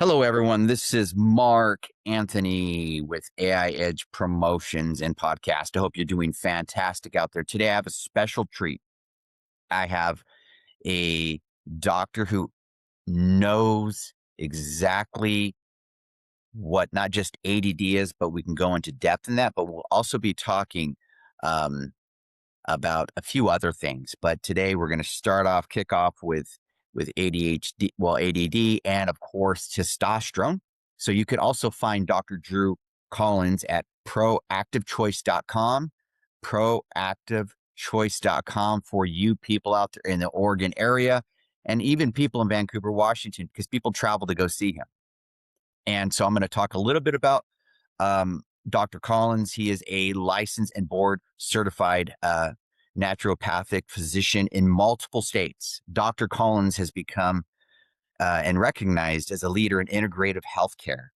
Hello, everyone. This is Mark Anthony with AI Edge Promotions and Podcast. I hope you're doing fantastic out there. Today, I have a special treat. I have a doctor who knows exactly what not just ADD is, but we can go into depth in that. But we'll also be talking um, about a few other things. But today, we're going to kick off with ADHD, well, ADD, and of course, testosterone. So you could also find Dr. Drew Collins at proactivechoice.com, proactivechoice.com for you people out there in the Oregon area and even people in Vancouver, Washington, because people travel to go see him. And so I'm going to talk a little bit about Dr. Collins. He is a licensed and board certified naturopathic physician in multiple states. Dr. Collins has become and recognized as a leader in integrative healthcare.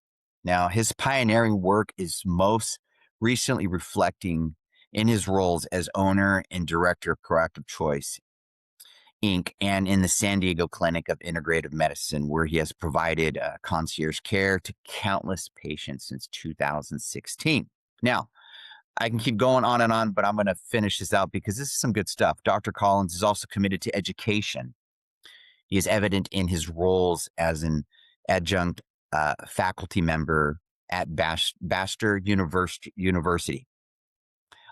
Now, his pioneering work is most recently reflecting in his roles as owner and director of Proactive Choice, Inc., and in the San Diego Clinic of Integrative Medicine, where he has provided concierge care to countless patients since 2016. Now, I can keep going on and on, but I'm going to finish this out because this is some good stuff. Dr. Collins is also committed to education. He is evident in his roles as an adjunct faculty member at Bastyr University,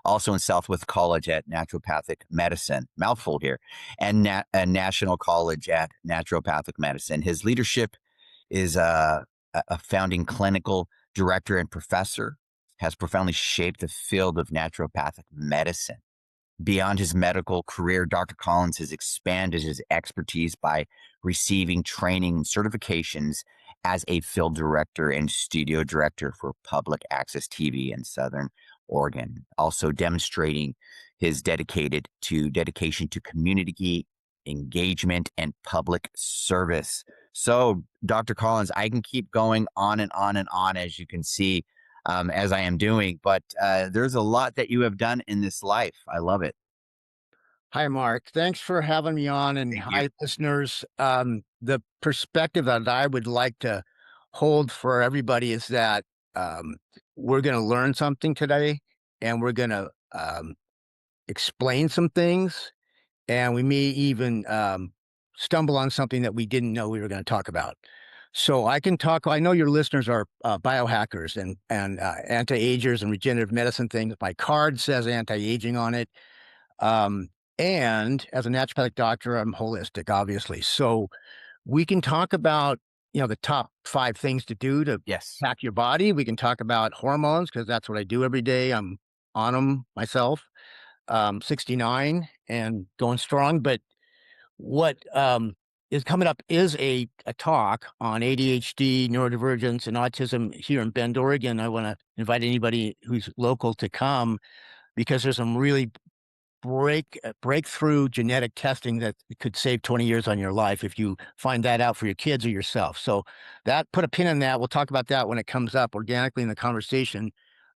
also in Southwest College at Naturopathic Medicine, mouthful here, and National College at Naturopathic Medicine. His leadership is a founding clinical director and professor, has profoundly shaped the field of naturopathic medicine. Beyond his medical career, Dr. Collins has expanded his expertise by receiving training and certifications as a field director and studio director for public access TV in Southern Oregon, also demonstrating his dedication to community engagement and public service. So, Dr. Collins, I can keep going on and on and on, as you can see, as I am doing, but there's a lot that you have done in this life. I love it. Hi, Mark. Thanks for having me on. And Thank you. hi, listeners. The perspective that I would like to hold for everybody is that um, we're going to learn something today and we're going to explain some things. And we may even stumble on something that we didn't know we were going to talk about. So I can talk. I know your listeners are biohackers and anti-agers and regenerative medicine things. My card says anti-aging on it. Um, and as a naturopathic doctor, I'm holistic, obviously. So we can talk about, the top 5 things to do to Yes. hack your body. We can talk about hormones because that's what I do every day. I'm on them myself. 69 and going strong. But what is coming up is a talk on ADHD, neurodivergence, and autism here in Bend, Oregon. I want to invite anybody who's local to come because there's some really breakthrough genetic testing that could save 20 years on your life if you find that out for your kids or yourself. So that put a pin in that. We'll talk about that when it comes up organically in the conversation.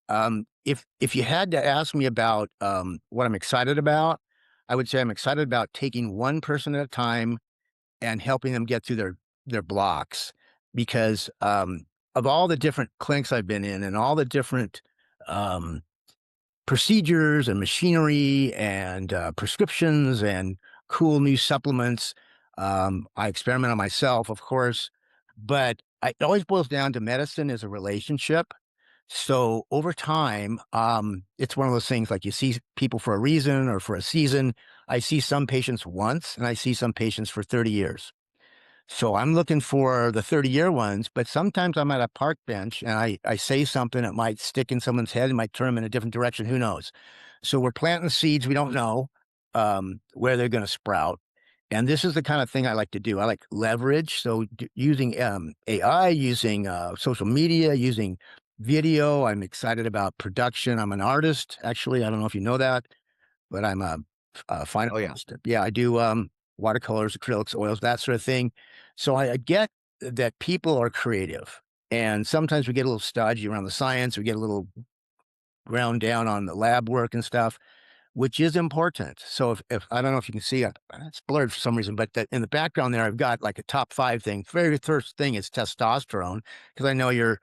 If you had to ask me about what I'm excited about, I would say I'm excited about taking one person at a time and helping them get through their blocks because of all the different clinics I've been in and all the different um, procedures and machinery and prescriptions and cool new supplements. I experiment on myself, of course, but it always boils down to medicine is a relationship. So over time, it's one of those things like you see people for a reason or for a season. I see some patients once and I see some patients for 30 years. So I'm looking for the 30-year ones, but sometimes I'm at a park bench and I say something that might stick in someone's head and might turn them in a different direction. Who knows? So we're planting seeds. We don't know where they're going to sprout. And this is the kind of thing I like to do. I like leverage. So using AI, using social media, using video. I'm excited about production. I'm an artist, actually. I don't know if you know that, but I'm a fine Oh, yeah. artist. Yeah, I do watercolors, acrylics, oils, that sort of thing. So I get that people are creative. And sometimes we get a little stodgy around the science. We get a little ground down on the lab work and stuff. which is important. So if I don't know if you can see it, it's blurred for some reason, but that in the background there, I've got like a top 5 thing. Very first thing is testosterone, because I know your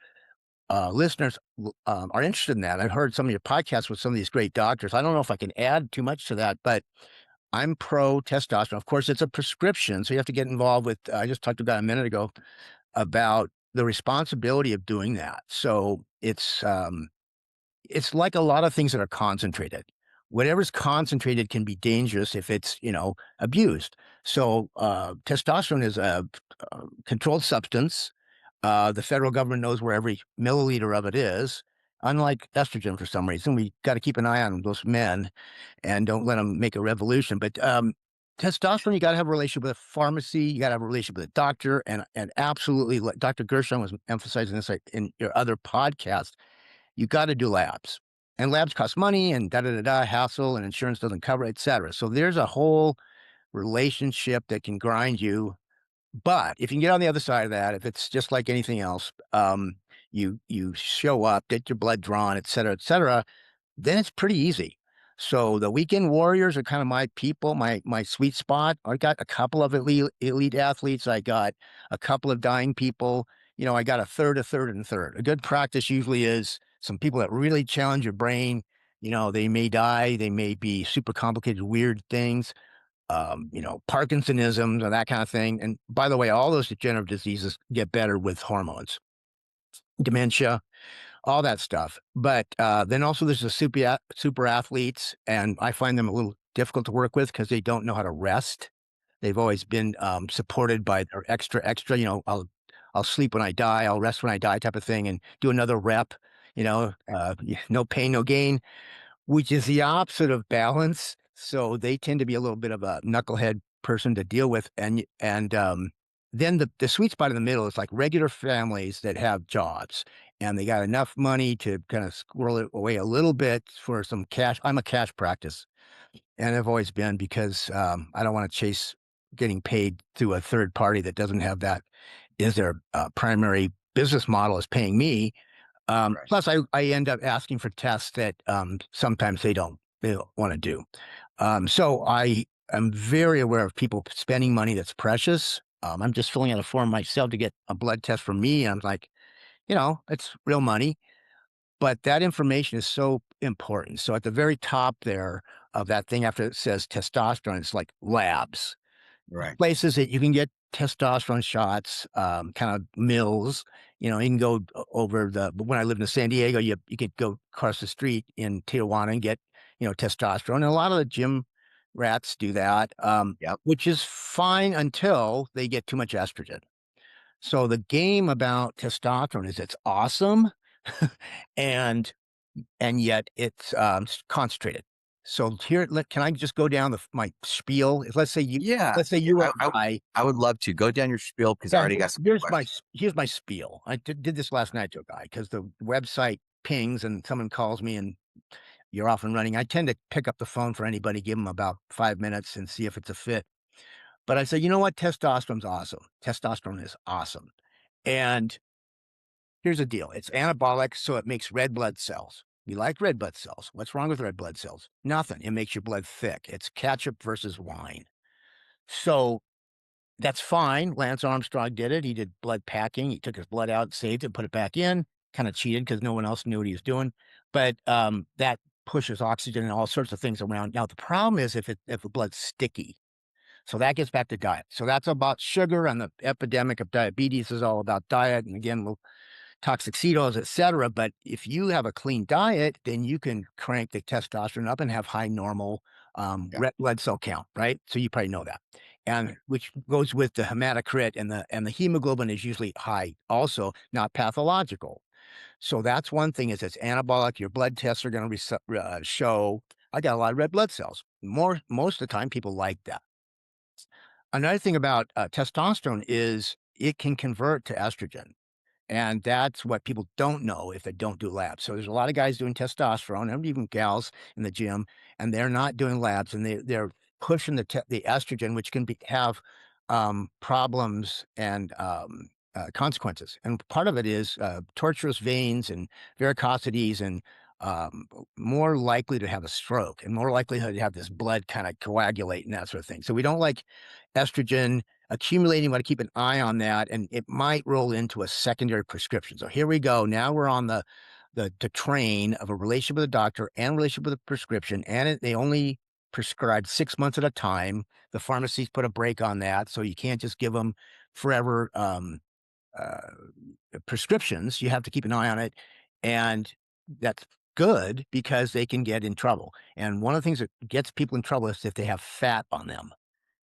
listeners are interested in that. I've heard some of your podcasts with some of these great doctors. I don't know if I can add too much to that, but I'm pro testosterone. Of course, it's a prescription, so you have to get involved with. I just talked about a minute ago about the responsibility of doing that. So it's like a lot of things that are concentrated. Whatever's concentrated can be dangerous if it's, abused. So testosterone is a controlled substance. The federal government knows where every milliliter of it is. Unlike estrogen, for some reason, we got to keep an eye on those men and don't let them make a revolution. But testosterone, you got to have a relationship with a pharmacy. You got to have a relationship with a doctor, and absolutely, like Dr. Gershon was emphasizing this like, in your other podcast, you got to do labs. And labs cost money and hassle, and insurance doesn't cover it, et cetera. So there's a whole relationship that can grind you. But if you can get on the other side of that, if it's just like anything else, you show up, get your blood drawn, et cetera, then it's pretty easy. So the weekend warriors are kind of my people, my sweet spot. I got a couple of elite athletes. I got a couple of dying people. I got a third, and a third. A good practice usually is some people that really challenge your brain. They may die. They may be super complicated, weird things, Parkinsonism or that kind of thing. And by the way, all those degenerative diseases get better with hormones, dementia, all that stuff. But then also there's the super athletes, and I find them a little difficult to work with because they don't know how to rest. They've always been supported by their extra. I'll sleep when I die, I'll rest when I die, type of thing, and do another rep. No pain, no gain, which is the opposite of balance. So they tend to be a little bit of a knucklehead person to deal with, and then the sweet spot in the middle is like regular families that have jobs and they got enough money to kind of squirrel it away a little bit for some cash. I'm a cash practice, and I've always been, because I don't want to chase getting paid through a third party that doesn't have that is their primary business model is paying me. Right. Plus, I end up asking for tests that sometimes they don't want to do. So I am very aware of people spending money that's precious. I'm just filling out a form myself to get a blood test for me. I'm like, it's real money, but that information is so important. So at the very top there of that thing, after it says testosterone, it's like labs, Right. places that you can get testosterone shots, kind of mills. You can go over but when I lived in San Diego, you could go across the street in Tijuana and get, testosterone. And a lot of the gym rats do that, Yep. which is fine until they get too much estrogen. So the game about testosterone is it's awesome, and yet it's concentrated. So here, can I just go down my spiel? Yeah. Let's say Yeah. you were I, a guy. I would love to go down your spiel because I Yeah, already got some here's my questions. here's my spiel. I did this last night to a guy because the website pings and someone calls me and you're off and running. I tend to pick up the phone for anybody, give them about 5 minutes and see if it's a fit. But I said, you know what? Testosterone's awesome. Testosterone is awesome. And here's the deal. It's anabolic, so it makes red blood cells. You like red blood cells. What's wrong with red blood cells? Nothing. It makes your blood thick. It's ketchup versus wine. So that's fine. Lance Armstrong did it. He did blood packing. He took his blood out, saved it, put it back in. Kind of cheated because no one else knew what he was doing. But that pushes oxygen and all sorts of things around. Now the problem is if the blood's sticky. So that gets back to diet. So that's about sugar, and the epidemic of diabetes is all about diet. And again, we'll toxic ketones, et cetera. But if you have a clean diet, then you can crank the testosterone up and have high normal Yeah. red blood cell count, right? So you probably know that. And Right. which goes with the hematocrit, and the hemoglobin is usually high, also not pathological. So that's one thing, is it's anabolic. Your blood tests are going to show I got a lot of red blood cells. Most of the time, people like that. Another thing about testosterone is it can convert to estrogen. And that's what people don't know if they don't do labs. So there's a lot of guys doing testosterone, and even gals in the gym, and they're not doing labs, and they're pushing the estrogen, which can have problems and consequences. And part of it is tortuous veins and varicosities and more likely to have a stroke and more likelihood to have this blood kind of coagulate and that sort of thing. So we don't like estrogen accumulating. We want to keep an eye on that, and it might roll into a secondary prescription. So here we go. Now we're on the train of a relationship with a doctor and relationship with a prescription, and they only prescribe 6 months at a time. The pharmacies put a break on that, so you can't just give them forever uh, prescriptions. You have to keep an eye on it, and that's good because they can get in trouble. And one of the things that gets people in trouble is if they have fat on them.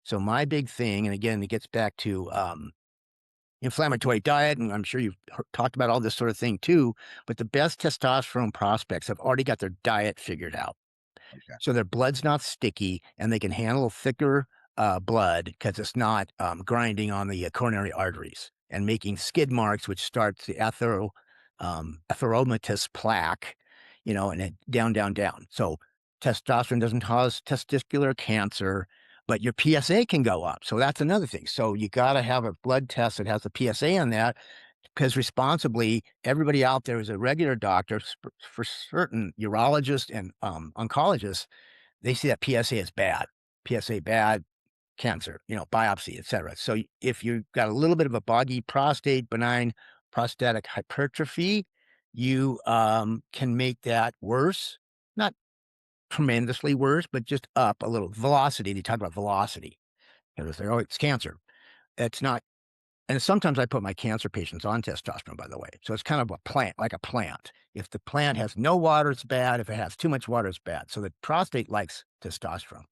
So my big thing, and again, it gets back to inflammatory diet, and I'm sure you've talked about all this sort of thing too. But the best testosterone prospects have already got their diet figured out. Okay. So their blood's not sticky and they can handle thicker blood because it's not grinding on the coronary arteries and making skid marks, which starts the atheromatous plaque, and then down, down, down. So testosterone doesn't cause testicular cancer, but your PSA can go up. So that's another thing. So you got to have a blood test that has a PSA on that because responsibly, everybody out there is a regular doctor for certain urologists and oncologists. They see that PSA is bad, PSA bad, cancer, biopsy, etc. So if you've got a little bit of a boggy prostate, benign prostatic hypertrophy, you can make that worse, not tremendously worse, but just up a little velocity. They talk about velocity. They say, oh, it's cancer. It's not. And sometimes I put my cancer patients on testosterone, by the way. So it's kind of a plant, like a plant. If the plant has no water, it's bad. If it has too much water, it's bad. So the prostate likes testosterone.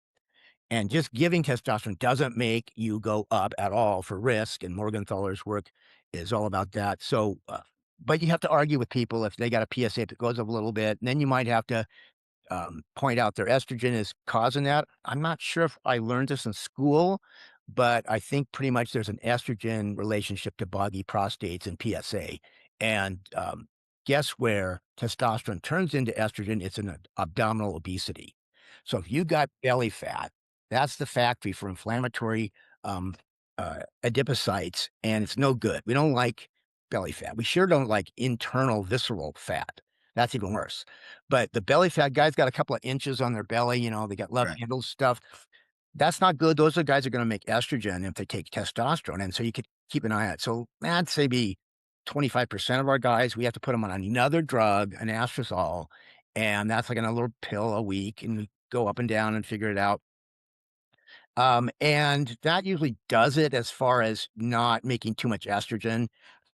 And just giving testosterone doesn't make you go up at all for risk. And Morgenthaler's work is all about that. So, but you have to argue with people if they got a PSA that goes up a little bit. And then you might have to point out their estrogen is causing that. I'm not sure if I learned this in school, but I think pretty much there's an estrogen relationship to boggy prostates and PSA. And guess where testosterone turns into estrogen? It's in abdominal obesity. So if you got belly fat, that's the factory for inflammatory adipocytes, and it's no good. We don't like belly fat. We sure don't like internal visceral fat. That's even worse. But the belly fat guys got a couple of inches on their belly, they got love Right. handles stuff. That's not good. Those are guys that are going to make estrogen if they take testosterone. And so you could keep an eye out. So I'd say be 25% of our guys, we have to put them on another drug, an astrazole, and that's like in a little pill a week, and we go up and down and figure it out. And that usually does it as far as not making too much estrogen,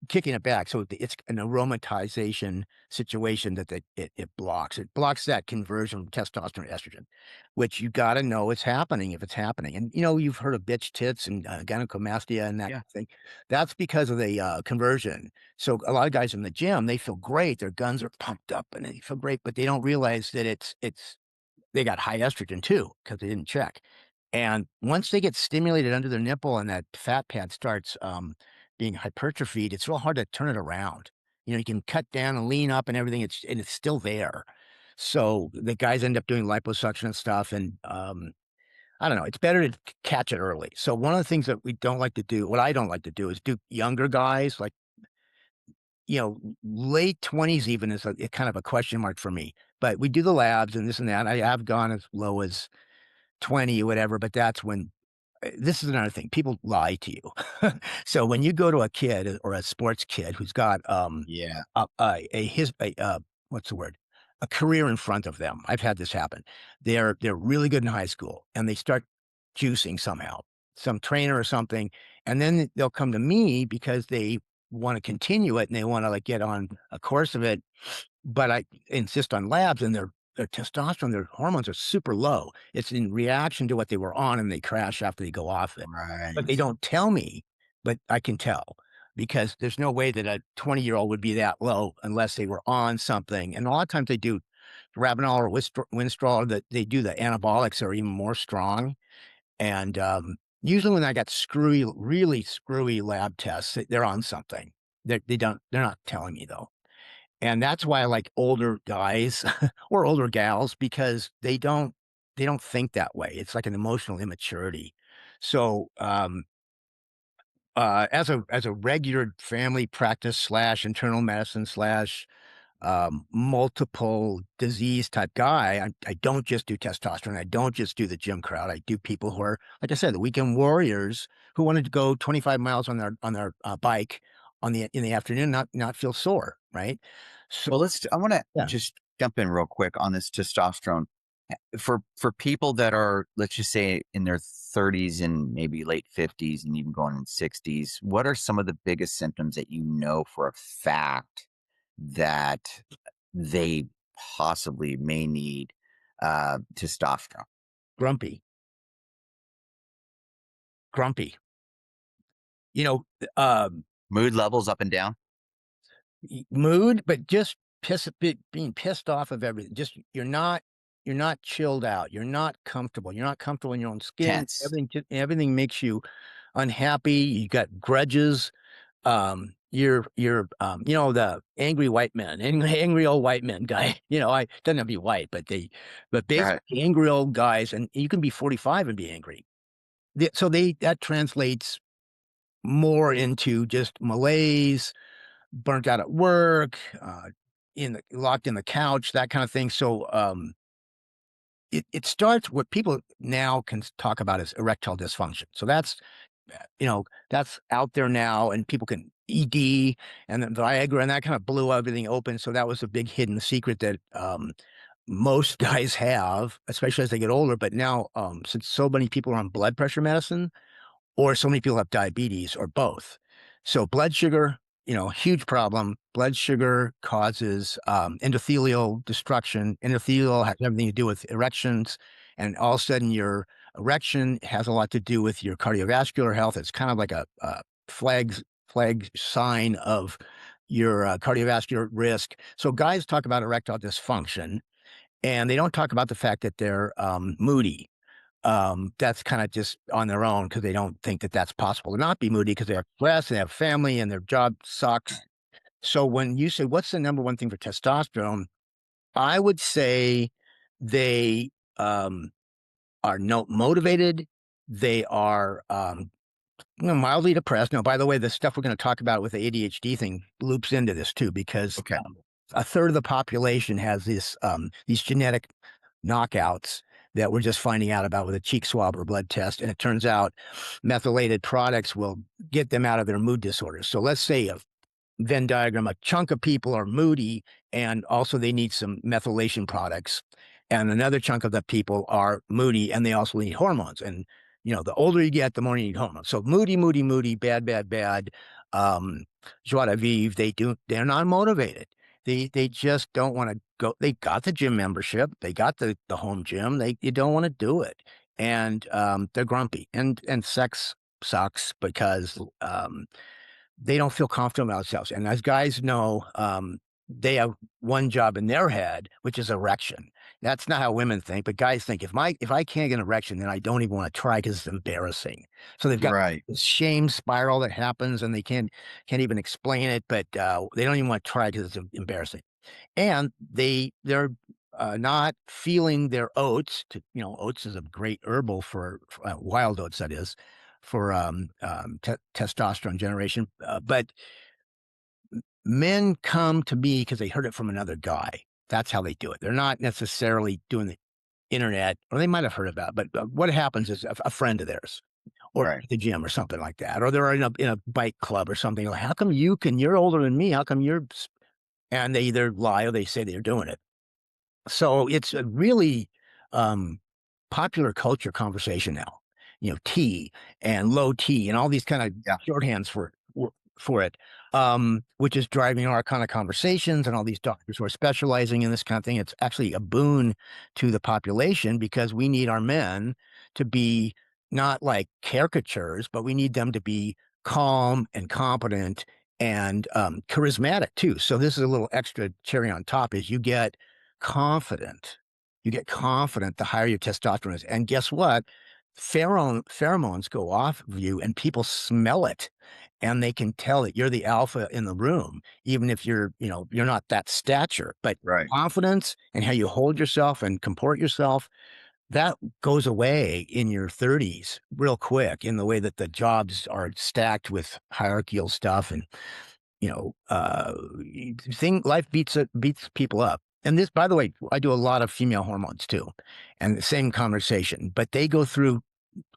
kicking it back. So it's an aromatization situation that it blocks. It blocks that conversion from testosterone to estrogen, which you got to know it's happening if it's happening. And you've heard of bitch tits and gynecomastia and that Yeah. thing. That's because of the conversion. So a lot of guys in the gym, they feel great. Their guns are pumped up and they feel great, but they don't realize that it's they got high estrogen too because they didn't check. And once they get stimulated under their nipple and that fat pad starts being hypertrophied, it's real hard to turn it around. You can cut down and lean up and everything, it's still there. So the guys end up doing liposuction and stuff. And I don't know, it's better to catch it early. So one of the things that we don't like to do, what I don't like to do, is do younger guys like late 20s even is a kind of a question mark for me. But we do the labs and this and that. I have gone as low as 20 or whatever, but that's when this is another thing. People lie to you. So when you go to a kid or a sports kid who's got Yeah. what's the word? A career in front of them. I've had this happen. They're really good in high school and they start juicing somehow, some trainer or something, and then they'll come to me because they want to continue it and they want to like get on a course of it. But I insist on labs and their testosterone, their hormones are super low. It's in reaction to what they were on and they crash after they go off it. But they Right. don't tell me, but I can tell because there's no way that a 20-year-old would be that low unless they were on something. And a lot of times they do Rabinol or Winstrol, that they do the anabolics are even more strong. And usually when I got really screwy lab tests, they're on something. They're not telling me though. And that's why I like older guys or older gals because they don't think that way. It's like an emotional immaturity. So, as a regular family practice slash internal medicine slash multiple disease type guy. I don't just do testosterone. I don't just do the gym crowd. I do people who are, like I said, the weekend warriors who wanted to go 25 miles on their bike in the afternoon, not feel sore, right? So Well, I want to yeah, just jump in real quick on this testosterone. For people that are, let's just say, in their 30s and maybe late 50s and even going in 60s, what are some of the biggest symptoms that you know for a fact that they possibly may need testosterone? grumpy, grumpy. You know, um, Mood levels up and down? mood, but just being pissed off of everything. Just you're not chilled out. You're not comfortable. You're not comfortable in your own skin. Tense. Everything makes you unhappy. You got grudges. You know, the angry white men, angry old white men guy. You know, I doesn't have to be white, but Right. basically angry old guys, and you can be 45 and be angry. So that translates more into just malaise, burnt out at work, locked in the couch, that kind of thing. So it starts what people now can talk about as erectile dysfunction. So that's out there now, and people can ED and then Viagra, and that kind of blew everything open. So that was a big hidden secret that most guys have, especially as they get older. But now, since so many people are on blood pressure medicine, or so many people have diabetes, or both. So blood sugar, huge problem. Blood sugar causes endothelial destruction. Endothelial has everything to do with erections, and all of a sudden your erection has a lot to do with your cardiovascular health. It's kind of like a flag sign of your cardiovascular risk. So guys talk about erectile dysfunction, and they don't talk about the fact that they're moody. That's kind of just on their own because they don't think that that's possible to not be moody because they have stress, they have family, and their job sucks. So when you say, what's the number one thing for testosterone? I would say they are no motivated. They are mildly depressed. Now, by the way, the stuff we're going to talk about with the ADHD thing loops into this too, because Okay. a third of the population has these genetic knockouts that we're just finding out about with a cheek swab or blood test. And it turns out methylated products will get them out of their mood disorders. So let's say a Venn diagram, a chunk of people are moody and also they need some methylation products. And another chunk of the people are moody and they also need hormones. And, the older you get, the more you need hormones. So moody, moody, moody, bad, bad, bad. Joie de vivre, they're not motivated. They just don't want to go. They got the gym membership. They got the home gym. They don't want to do it. And they're grumpy. And sex sucks because they don't feel confident about themselves. And as guys know, they have one job in their head, which is erection. That's not how women think, but guys think if I can't get an erection, then I don't even want to try because it's embarrassing. So they've got Right. this shame spiral that happens, and they can't even explain it, but they don't even want to try because it's embarrassing. And they're not feeling their oats. Oats is a great herbal for wild oats, that is, for testosterone generation. But men come to me because they heard it from another guy. That's how they do it. They're not necessarily doing the internet, or they might have heard about it, but what happens is a friend of theirs, or Right. at the gym or something like that, or they're in a bike club or something. Like, how come you're older than me? How come and they either lie or they say they're doing it. So it's a really um, popular culture conversation now. T and low T and all these kind of Yeah. shorthands for it, which is driving our kind of conversations and all these doctors who are specializing in this kind of thing. It's actually a boon to the population because we need our men to be not like caricatures, but we need them to be calm and competent and charismatic too. So this is a little extra cherry on top is you get confident. You get confident the higher your testosterone is. And guess what? Pheromones go off of you and people smell it and they can tell that you're the alpha in the room, even if you're not that stature. But Right. confidence and how you hold yourself and comport yourself, that goes away in your 30s real quick in the way that the jobs are stacked with hierarchical stuff. And thing life beats people up. And this, by the way, I do a lot of female hormones too, and the same conversation. But they go through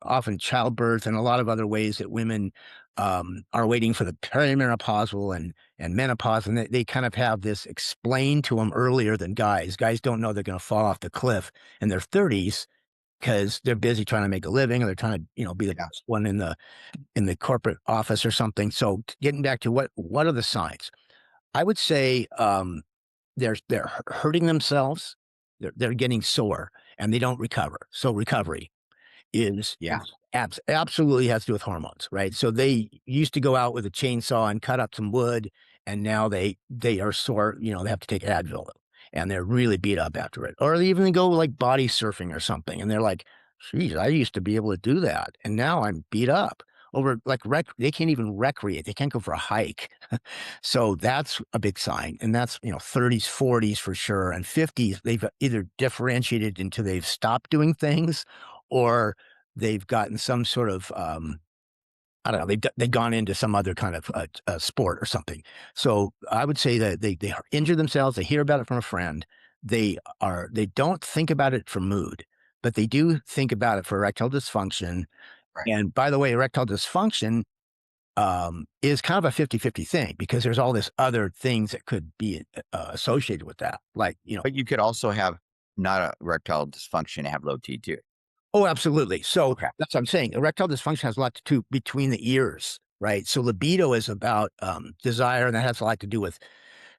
often childbirth and a lot of other ways that women are waiting for the perimenopausal and menopause, and they kind of have this explained to them earlier than guys. Guys don't know they're going to fall off the cliff in their 30s because they're busy trying to make a living, or they're trying to be the Yeah. best one in the corporate office or something. So getting back to what are the signs? I would say they're hurting themselves. They're getting sore and they don't recover. So recovery is Yeah. absolutely has to do with hormones, right? So they used to go out with a chainsaw and cut up some wood, and now they are sore. They have to take Advil, and they're really beat up after it. Or they even go like body surfing or something, and they're like, "Geez, I used to be able to do that, and now I'm beat up." Over like they can't even recreate. They can't go for a hike. So that's a big sign. And that's, 30s, 40s for sure. And 50s, they've either differentiated into they've stopped doing things, or they've gotten some sort of, I don't know, they've gone into some other kind of sport or something. So I would say that they injure themselves. They hear about it from a friend. They don't think about it for mood, but they do think about it for erectile dysfunction. Right. And by the way, erectile dysfunction is kind of a 50-50 thing, because there's all this other things that could be associated with that. Like, But you could also have not a erectile dysfunction and have low T too. oh, absolutely. So Okay. that's what I'm saying. Erectile dysfunction has a lot to do between the ears, right? So libido is about desire, and that has a lot to do with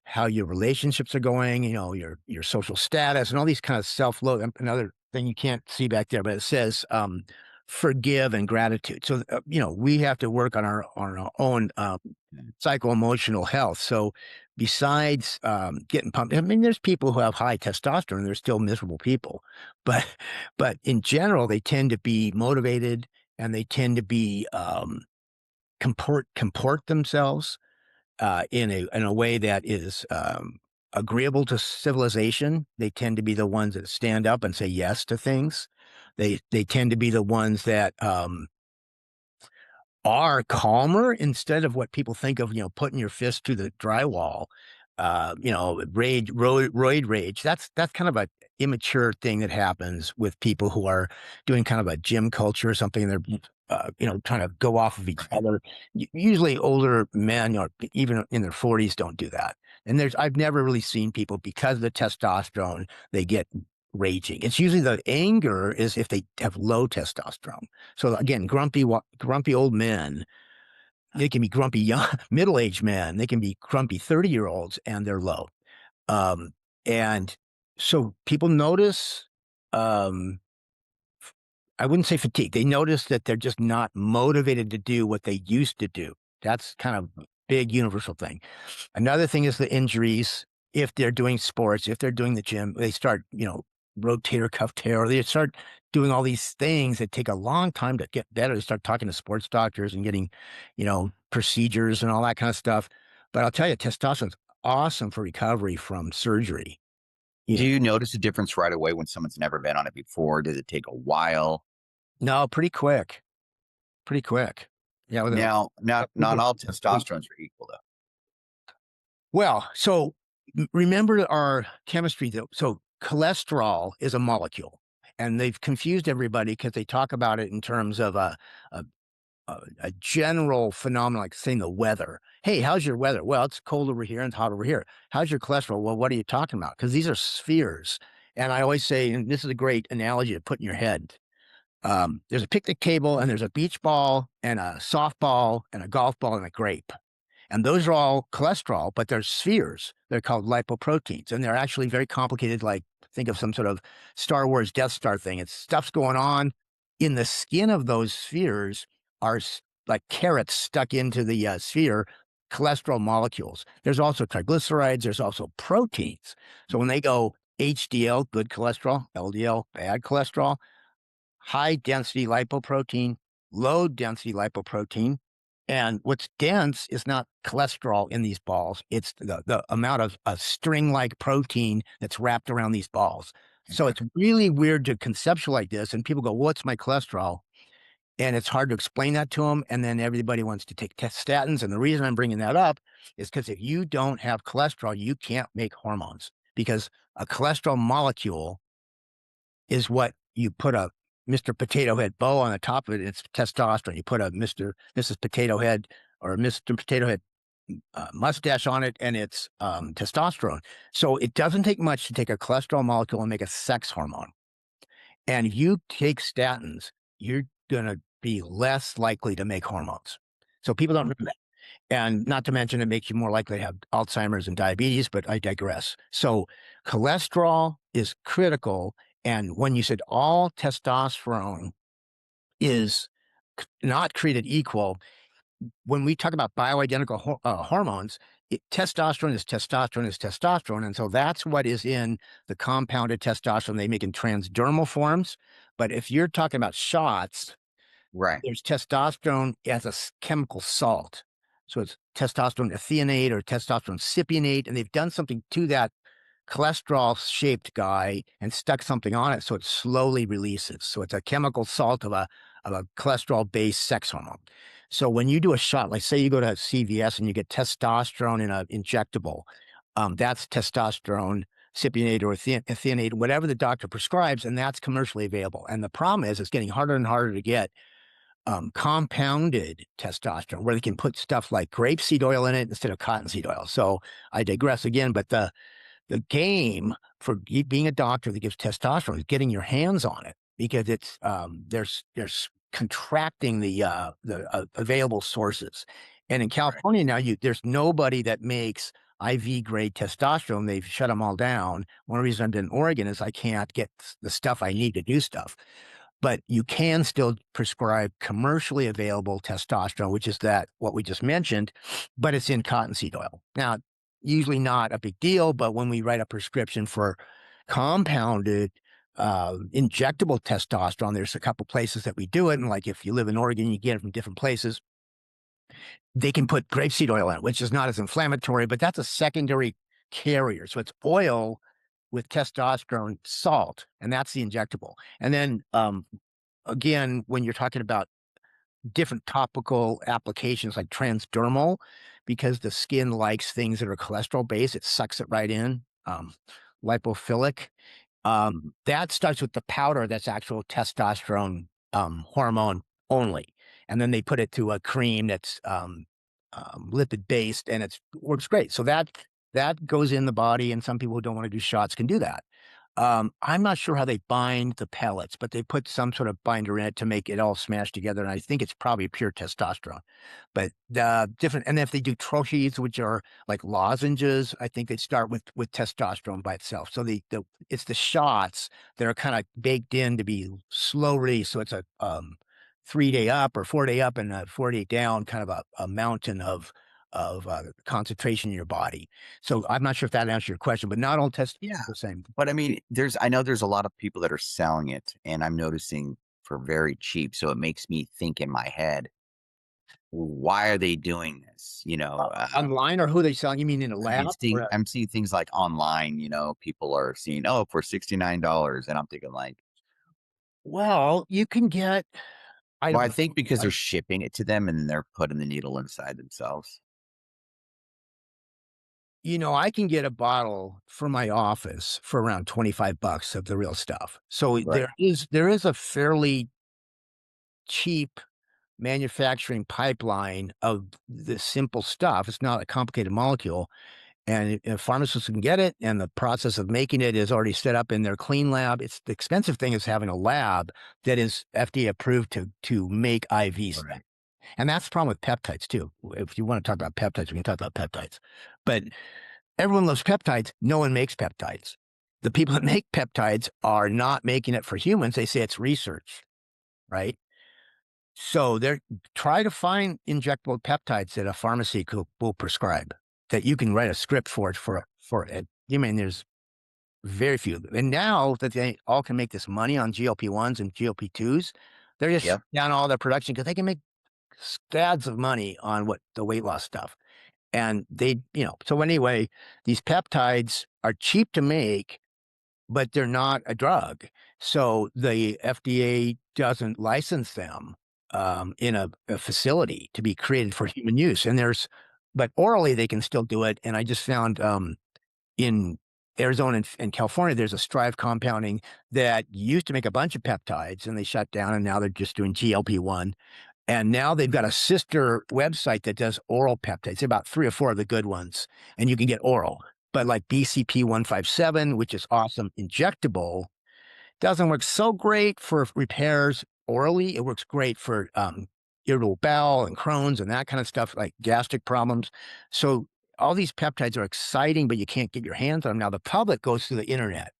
how your relationships are going, your social status, and all these kind of self-love. Another thing you can't see back there, but it says forgive and gratitude. So we have to work on our own psycho-emotional health. So besides getting pumped, I mean, there's people who have high testosterone and they're still miserable people, but in general, they tend to be motivated, and they tend to be comport themselves in a way that is agreeable to civilization. They tend to be the ones that stand up and say yes to things. They tend to be the ones that are calmer, instead of what people think of, putting your fist to the drywall. Roid rage. That's kind of a immature thing that happens with people who are doing kind of a gym culture or something. And they're, trying to go off of each other. Usually older men, or even in their 40s, don't do that. And I've never really seen people, because of the testosterone, they get raging. It's usually the anger is if they have low testosterone. So again, grumpy old men, they can be grumpy young middle-aged men, they can be grumpy 30-year-olds, and they're low. Um, and so people notice, um, I wouldn't say fatigue. They notice that they're just not motivated to do what they used to do. That's kind of a big universal thing. Another thing is the injuries. If they're doing sports, if they're doing the gym, they start, rotator cuff tear, or they start doing all these things that take a long time to get better. They start talking to sports doctors and getting, procedures and all that kind of stuff. But I'll tell you, testosterone's awesome for recovery from surgery. Do Yeah. you notice a difference right away when someone's never been on it before? Does it take a while? No, pretty quick. Pretty quick. Yeah. With Now, not all a, testosterones are equal though. Well, so remember our chemistry, though. So cholesterol is a molecule, and they've confused everybody because they talk about it in terms of a, a general phenomenon, like saying the weather. Hey, how's your weather? Well, it's cold over here and it's hot over here. How's your cholesterol? Well, what are you talking about? Because these are spheres. And I always say, and this is a great analogy to put in your head. There's a picnic table, and there's a beach ball and a softball and a golf ball and a grape. And those are all cholesterol, but they're spheres. They're called lipoproteins, and they're actually very complicated. Like, think of some sort of Star Wars Death Star thing. It's stuff's going on in the skin of those spheres are like carrots stuck into the sphere, cholesterol molecules. There's also triglycerides. There's also proteins. So when they go HDL, good cholesterol, LDL, bad cholesterol, high density lipoprotein, low density lipoprotein. And what's dense is not cholesterol in these balls. It's the amount of a string-like protein that's wrapped around these balls. So Okay. it's really weird to conceptualize this. And people go, what's my cholesterol? And it's hard to explain that to them. And then everybody wants to take statins. And the reason I'm bringing that up is because if you don't have cholesterol, you can't make hormones, because a cholesterol molecule is what you put a Mr. Potato Head bow on the top of it. It's testosterone. You put a Mrs. Potato Head or Mr. Potato Head mustache on it, and it's testosterone. So it doesn't take much to take a cholesterol molecule and make a sex hormone. And if you take statins, you're going to be less likely to make hormones. So people don't know that. And not to mention, it makes you more likely to have Alzheimer's and diabetes, but I digress. So cholesterol is critical. And when you said all testosterone is not created equal, when we talk about bioidentical hormones, testosterone is testosterone is testosterone. And so that's what is in the compounded testosterone they make in transdermal forms. But if you're talking about shots, Right. there's testosterone as a chemical salt. So it's testosterone ethionate or testosterone cypionate. And they've done something to that cholesterol shaped guy and stuck something on it so it slowly releases. So it's a chemical salt of a cholesterol based sex hormone. So when you do a shot, like say you go to CVS and you get testosterone in an injectable, that's testosterone cypionate or ethionate, whatever the doctor prescribes, and that's commercially available. And the problem is it's getting harder and harder to get compounded testosterone, where they can put stuff like grapeseed oil in it instead of cottonseed oil. So I digress again, but the game for being a doctor that gives testosterone is getting your hands on it, because it's there's contracting the available sources. And in California now, there's nobody that makes IV grade testosterone. They've shut them all down. One reason I'm in Oregon is I can't get the stuff I need to do stuff. But you can still prescribe commercially available testosterone, which is what we just mentioned, but it's in cottonseed oil. Now, usually not a big deal, but when we write a prescription for compounded injectable testosterone, there's a couple places that we do it. And like if you live in Oregon, you get it from different places. They can put grapeseed oil in it, which is not as inflammatory, but that's a secondary carrier. So it's oil with testosterone salt, and that's the injectable. And then again, when you're talking about different topical applications like transdermal, because the skin likes things that are cholesterol based, it sucks it right in. Lipophilic. That starts with the powder that's actual testosterone hormone only. And then they put it to a cream that's lipid based, and it works great. So that goes in the body, and some people who don't want to do shots can do that. I'm not sure how they bind the pellets, but they put some sort of binder in it to make it all smash together. And I think it's probably pure testosterone. But different, and if they do troches, which are like lozenges, I think they start with testosterone by itself. So it's the shots that are kind of baked in to be slow release. So it's a 3-day up or 4-day up and a 4-day down, kind of a mountain of concentration in your body. So I'm not sure if that answers your question, but not all tests Yeah. are the same. But I mean, I know there's a lot of people that are selling it, and I'm noticing for very cheap. So it makes me think in my head, why are they doing this? Online, or who they selling? You mean in a lab? Or I'm seeing things like online, people are seeing, oh, for $69. And I'm thinking like, well, you can get. I well, don't I know. think because they're shipping it to them and then they're putting the needle inside themselves. I can get a bottle for my office for around $25 of the real stuff. So Right. there is a fairly cheap manufacturing pipeline of the simple stuff. It's not a complicated molecule. And pharmacists can get it, and the process of making it is already set up in their clean lab. It's the expensive thing is having a lab that is FDA approved to make IV stuff. Right. And that's the problem with peptides too. If you want to talk about peptides, we can talk about peptides. But everyone loves peptides. No one makes peptides. The people that make peptides are not making it for humans. They say it's research, right? So they're try to find injectable peptides that a pharmacy will prescribe, that you can write a script for it. You mean there's very few. And now that they all can make this money on GLP-1s and GLP-2s, they're just Yep. shutting down all their production because they can make scads of money on the weight loss stuff. And so anyway, these peptides are cheap to make, but they're not a drug. So the FDA doesn't license them in a facility to be created for human use. And but orally they can still do it. And I just found in Arizona and California, there's a Strive compounding that used to make a bunch of peptides and they shut down, and now they're just doing GLP-1. And now they've got a sister website that does oral peptides, about 3 or 4 of the good ones, and you can get oral. But like BCP-157, which is awesome, injectable, doesn't work so great for repairs orally. It works great for irritable bowel and Crohn's and that kind of stuff, like gastric problems. So all these peptides are exciting, but you can't get your hands on them. Now the public goes through the internet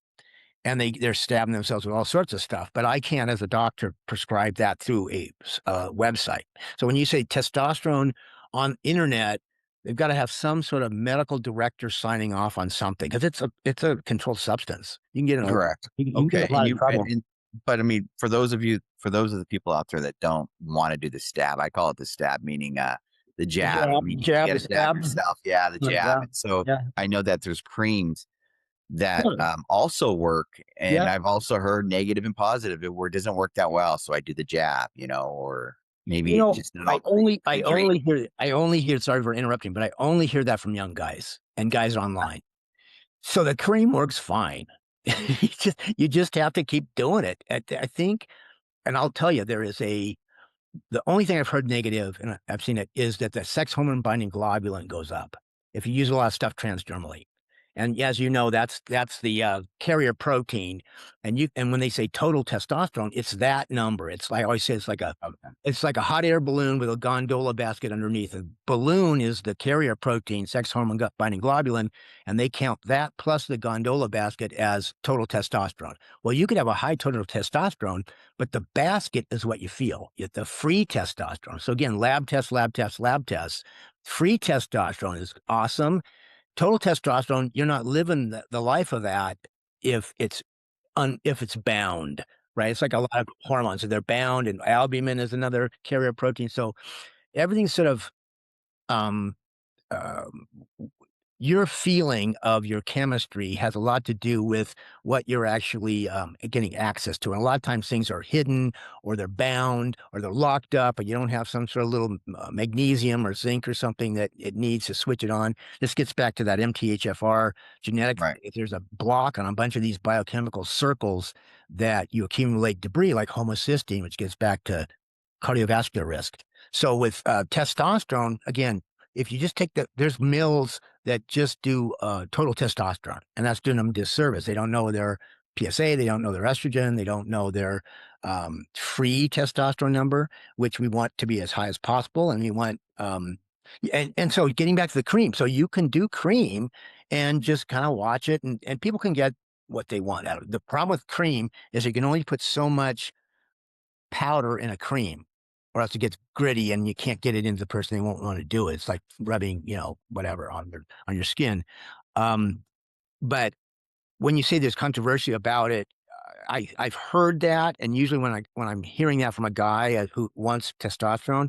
and they're stabbing themselves with all sorts of stuff. But I can't, as a doctor, prescribe that through a website. So when you say testosterone on internet, they've got to have some sort of medical director signing off on something because it's a controlled substance. You can get in Correct. you can Okay. get in a lot of trouble. But I mean, for those of the people out there that don't want to do the stab, I call it the stab, meaning the The jab. I jab, mean, you jab, got the to jab stab. yourself. Yeah, the jab. Yeah, And so yeah, I know that there's creams that yeah. also work, and Yeah. I've also heard negative and positive where it doesn't work that well. So I do the jab, or maybe just not all great. I only hear, sorry for interrupting, but I only hear that from young guys and guys online. So the cream works fine. You just have to keep doing it. I think, and I'll tell you, the only thing I've heard negative, and I've seen it, is that the sex hormone binding globulin goes up if you use a lot of stuff transdermally. And as you know, that's the carrier protein. And when they say total testosterone, it's that number. It's like I always say, Okay. it's like a hot air balloon with a gondola basket underneath. A balloon is the carrier protein, sex hormone binding globulin, and they count that plus the gondola basket as total testosterone. Well, you could have a high total testosterone, but the basket is what you feel. The free testosterone. So again, lab tests, lab tests, lab tests. Free testosterone is awesome. Total testosterone, you're not living the life of that if it's bound, right? It's like a lot of hormones. So they're bound, and albumin is another carrier protein. So everything's sort of um, um, your feeling of your chemistry has a lot to do with what you're actually getting access to. And a lot of times things are hidden or they're bound or they're locked up, or you don't have some sort of little magnesium or zinc or something that it needs to switch it on. This gets back to that MTHFR genetic. Right. If there's a block on a bunch of these biochemical circles that you accumulate debris like homocysteine, which gets back to cardiovascular risk. So with testosterone, again, if you just there's mills that just do total testosterone, and that's doing them disservice. They don't know their PSA, they don't know their estrogen, they don't know their free testosterone number, which we want to be as high as possible, and we want and so getting back to the cream, so you can do cream and just kind of watch it, and people can get what they want out of it. The problem with cream is you can only put so much powder in a cream, or else it gets gritty and you can't get it into the person. They won't want to do it. It's like rubbing, whatever on your skin. Um, but when you say there's controversy about it, I've heard that, and usually when I'm hearing that from a guy who wants testosterone,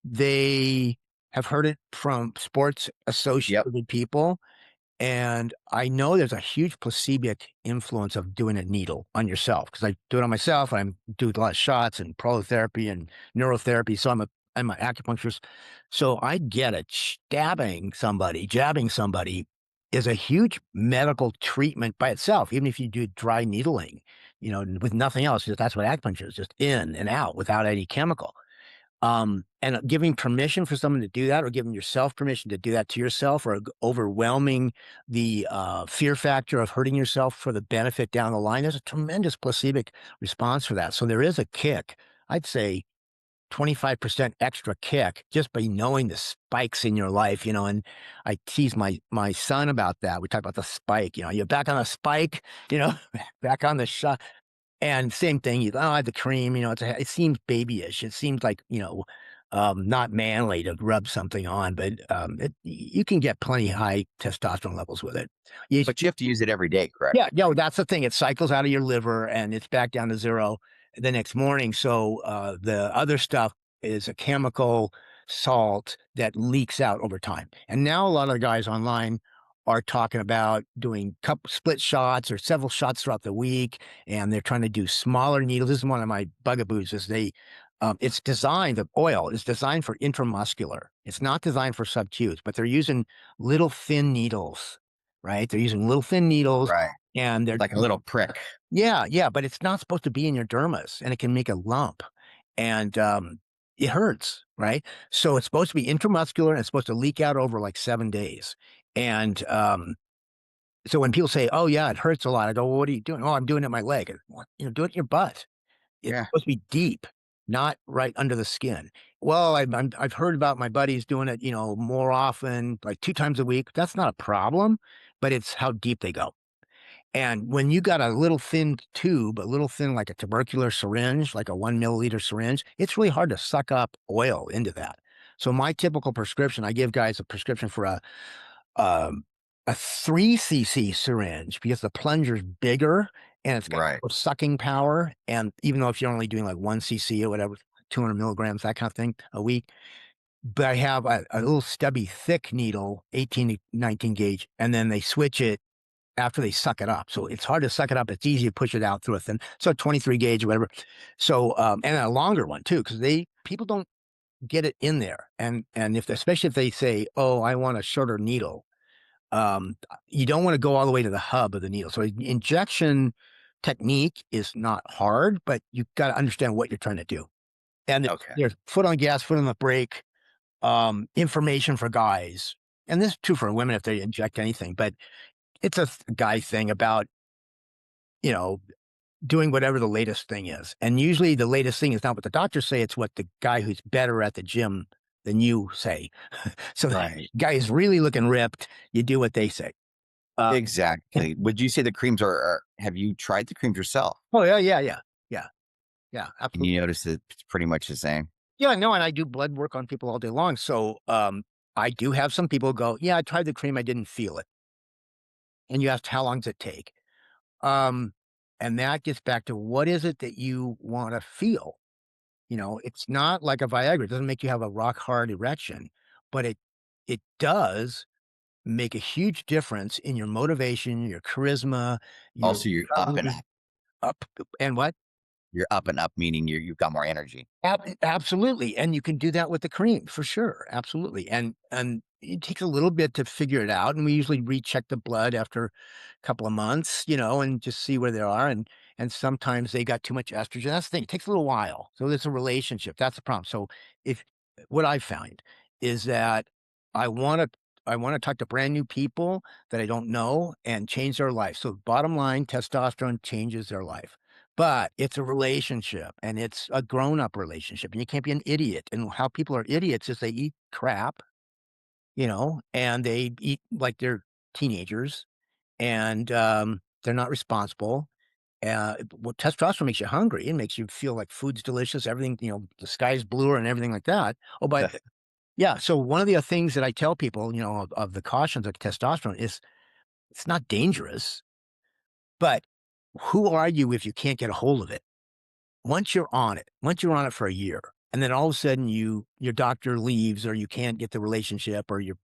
they have heard it from sports Yep. associated people. And I know there's a huge placebo influence of doing a needle on yourself, because I do it on myself. I do a lot of shots and prolotherapy and neurotherapy. So I'm an acupuncturist. So I get it. Jabbing somebody is a huge medical treatment by itself. Even if you do dry needling, with nothing else, that's what acupuncture is, just in and out without any chemical. And giving permission for someone to do that, or giving yourself permission to do that to yourself, or overwhelming the fear factor of hurting yourself for the benefit down the line, there's a tremendous placebo response for that. So there is a kick. I'd say 25% extra kick just by knowing the spikes in your life, and I tease my son about that. We talk about the spike, you're back on a spike, back on the shot. And same thing, I have the cream, it seems babyish. It seems like, not manly to rub something on, but you can get plenty high testosterone levels with it. But you have to use it every day, correct? Yeah, that's the thing. It cycles out of your liver and it's back down to zero the next morning. So the other stuff is a chemical salt that leaks out over time. And now a lot of the guys online are talking about doing split shots or several shots throughout the week, and they're trying to do smaller needles. This is one of my bugaboos. Is It's designed, the oil is designed for intramuscular. It's not designed for subcutaneous, but they're using little thin needles, right? They're using little thin needles Right. and they're, Like a little prick. yeah, yeah, but it's not supposed to be in your dermis and it can make a lump and it hurts, right? So it's supposed to be intramuscular and it's supposed to leak out over like 7 days. And so when people say, oh, yeah, it hurts a lot, I go, well, what are you doing? Oh, I'm doing it in my leg. "What? Do it in your butt. It's Yeah. supposed to be deep, not right under the skin. Well, I've heard about my buddies doing it, more often, like 2 times a week. That's not a problem, but it's how deep they go. And when you got a little thin tube, a little thin like a tubercular syringe, like a 1 milliliter syringe, it's really hard to suck up oil into that. So my typical prescription, I give guys a prescription for um, a 3 cc syringe because the plunger's bigger and it's got Right. more sucking power. And even though if you're only doing like 1 cc or whatever, 200 milligrams, that kind of thing a week, but I have a little stubby, thick needle, 18 to 19 gauge, and then they switch it after they suck it up. So it's hard to suck it up. It's easy to push it out through a thin, so 23 gauge or whatever. So, and a longer one too, because people don't get it in there. And especially if they say, oh, I want a shorter needle, you don't want to go all the way to the hub of the needle. So injection technique is not hard, but you've got to understand what you're trying to do. And Okay. there's foot on gas, foot on the brake, information for guys. And this is true for women if they inject anything, but it's a guy thing about, you know, doing whatever the latest thing is. And usually the latest thing is not what the doctors say, it's what the guy who's better at the gym than you say. So the Right. guy is really looking ripped, you do what they say. Uh, Exactly. Would you say the creams are have you tried the creams yourself? oh, yeah, yeah, yeah. Yeah, yeah, And absolutely. you notice that it's pretty much the same? Yeah, no, and I do blood work on people all day long. So I do have some people go, yeah, I tried the cream, I didn't feel it. And you asked how long does it take? Um, and that gets back to what is it that you want to feel? It's not like a Viagra. It doesn't make you have a rock hard erection, but it does make a huge difference in your motivation, your charisma, your Also, you're up and recovery up. up and what? You're up and up, meaning you've got more energy. Absolutely, and you can do that with the cream for sure, absolutely, and it takes a little bit to figure it out, and we usually recheck the blood after a couple of months, and just see where they are, and sometimes they got too much estrogen. That's the thing, it takes a little while. So there's a relationship, that's the problem. So if what I found is that I wanna I wanna talk to brand new people that I don't know and change their life. So bottom line, testosterone changes their life. But it's a relationship and it's a grown-up relationship, and you can't be an idiot, and how people are idiots is they eat crap, and they eat like they're teenagers, and, they're not responsible. Well, testosterone makes you hungry, it makes you feel like food's delicious, everything, the sky's bluer and everything like that. Oh, but yeah, so one of the things that I tell people, of the cautions of testosterone is it's not dangerous, but who are you if you can't get a hold of it? Once you're on it for a year, and then all of a sudden your doctor leaves or you can't get the relationship or your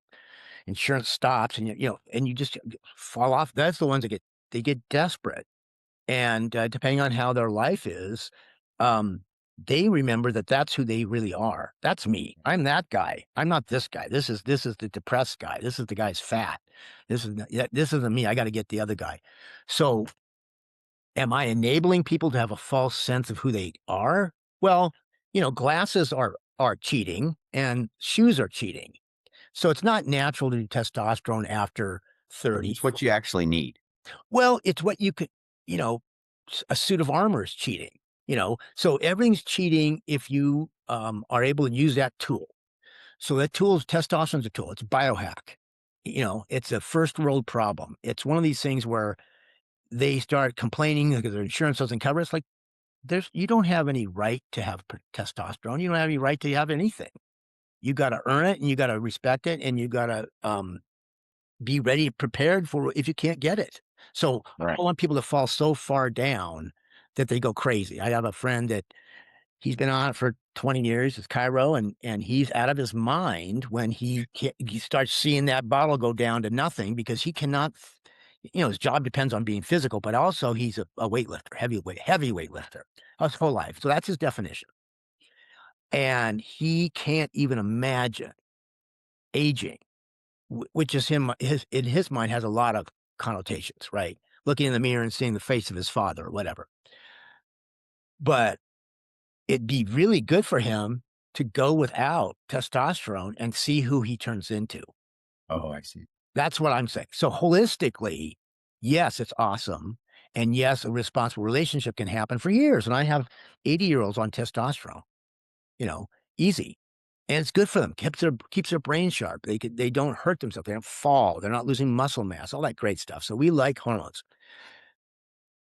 insurance stops and and you just fall off. That's the ones that they get desperate. And depending on how their life is, um, they remember that that's who they really are. That's me. I'm that guy. I'm not this guy. This is the depressed guy. This is the guy's fat. This isn't me. I got to get the other guy. So am I enabling people to have a false sense of who they are? Well, glasses are cheating and shoes are cheating. So it's not natural to do testosterone after 30. It's what you actually need. Well, it's what you could, you know, a suit of armor is cheating, So everything's cheating if you are able to use that tool. So that tool is testosterone's a tool. It's a biohack. It's a first world problem. It's one of these things where they start complaining because their insurance doesn't cover it. It's like you don't have any right to have testosterone. You don't have any right to have anything. You got to earn it and you got to respect it and you got to be ready, prepared for if you can't get it. So I Right. don't want people to fall so far down that they go crazy. I have a friend that he's been on it for 20 years. It's Cairo, and he's out of his mind when he starts seeing that bottle go down to nothing because he cannot. His job depends on being physical, but also he's a weightlifter, heavy weightlifter, his whole life. So that's his definition. and he can't even imagine aging, which is him his in his mind has a lot of connotations, right? Looking in the mirror and seeing the face of his father or whatever. But it'd be really good for him to go without testosterone and see who he turns into. Oh, I see. That's what I'm saying. So holistically, yes, it's awesome. And yes, a responsible relationship can happen for years. And I have 80-year-olds on testosterone, you know, easy. And it's good for them. Keeps their brain sharp. They don't hurt themselves. They don't fall. They're not losing muscle mass, all that great stuff. So we like hormones.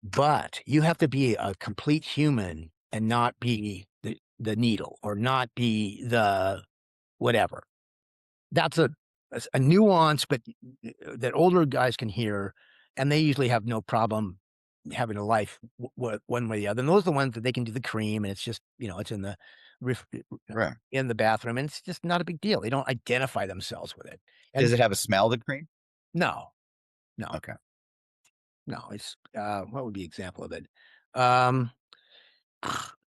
But you have to be a complete human and not be the needle or not be the whatever. That's a nuance, but that older guys can hear, and they usually have no problem having a life one way or the other. And those are the ones that they can do the cream, and it's just it's in the ref- Right. in the bathroom, and it's just not a big deal. They don't identify themselves with it. And Does it have a smell, the cream? no, no, Okay. no. It's what would be an example of it? Um,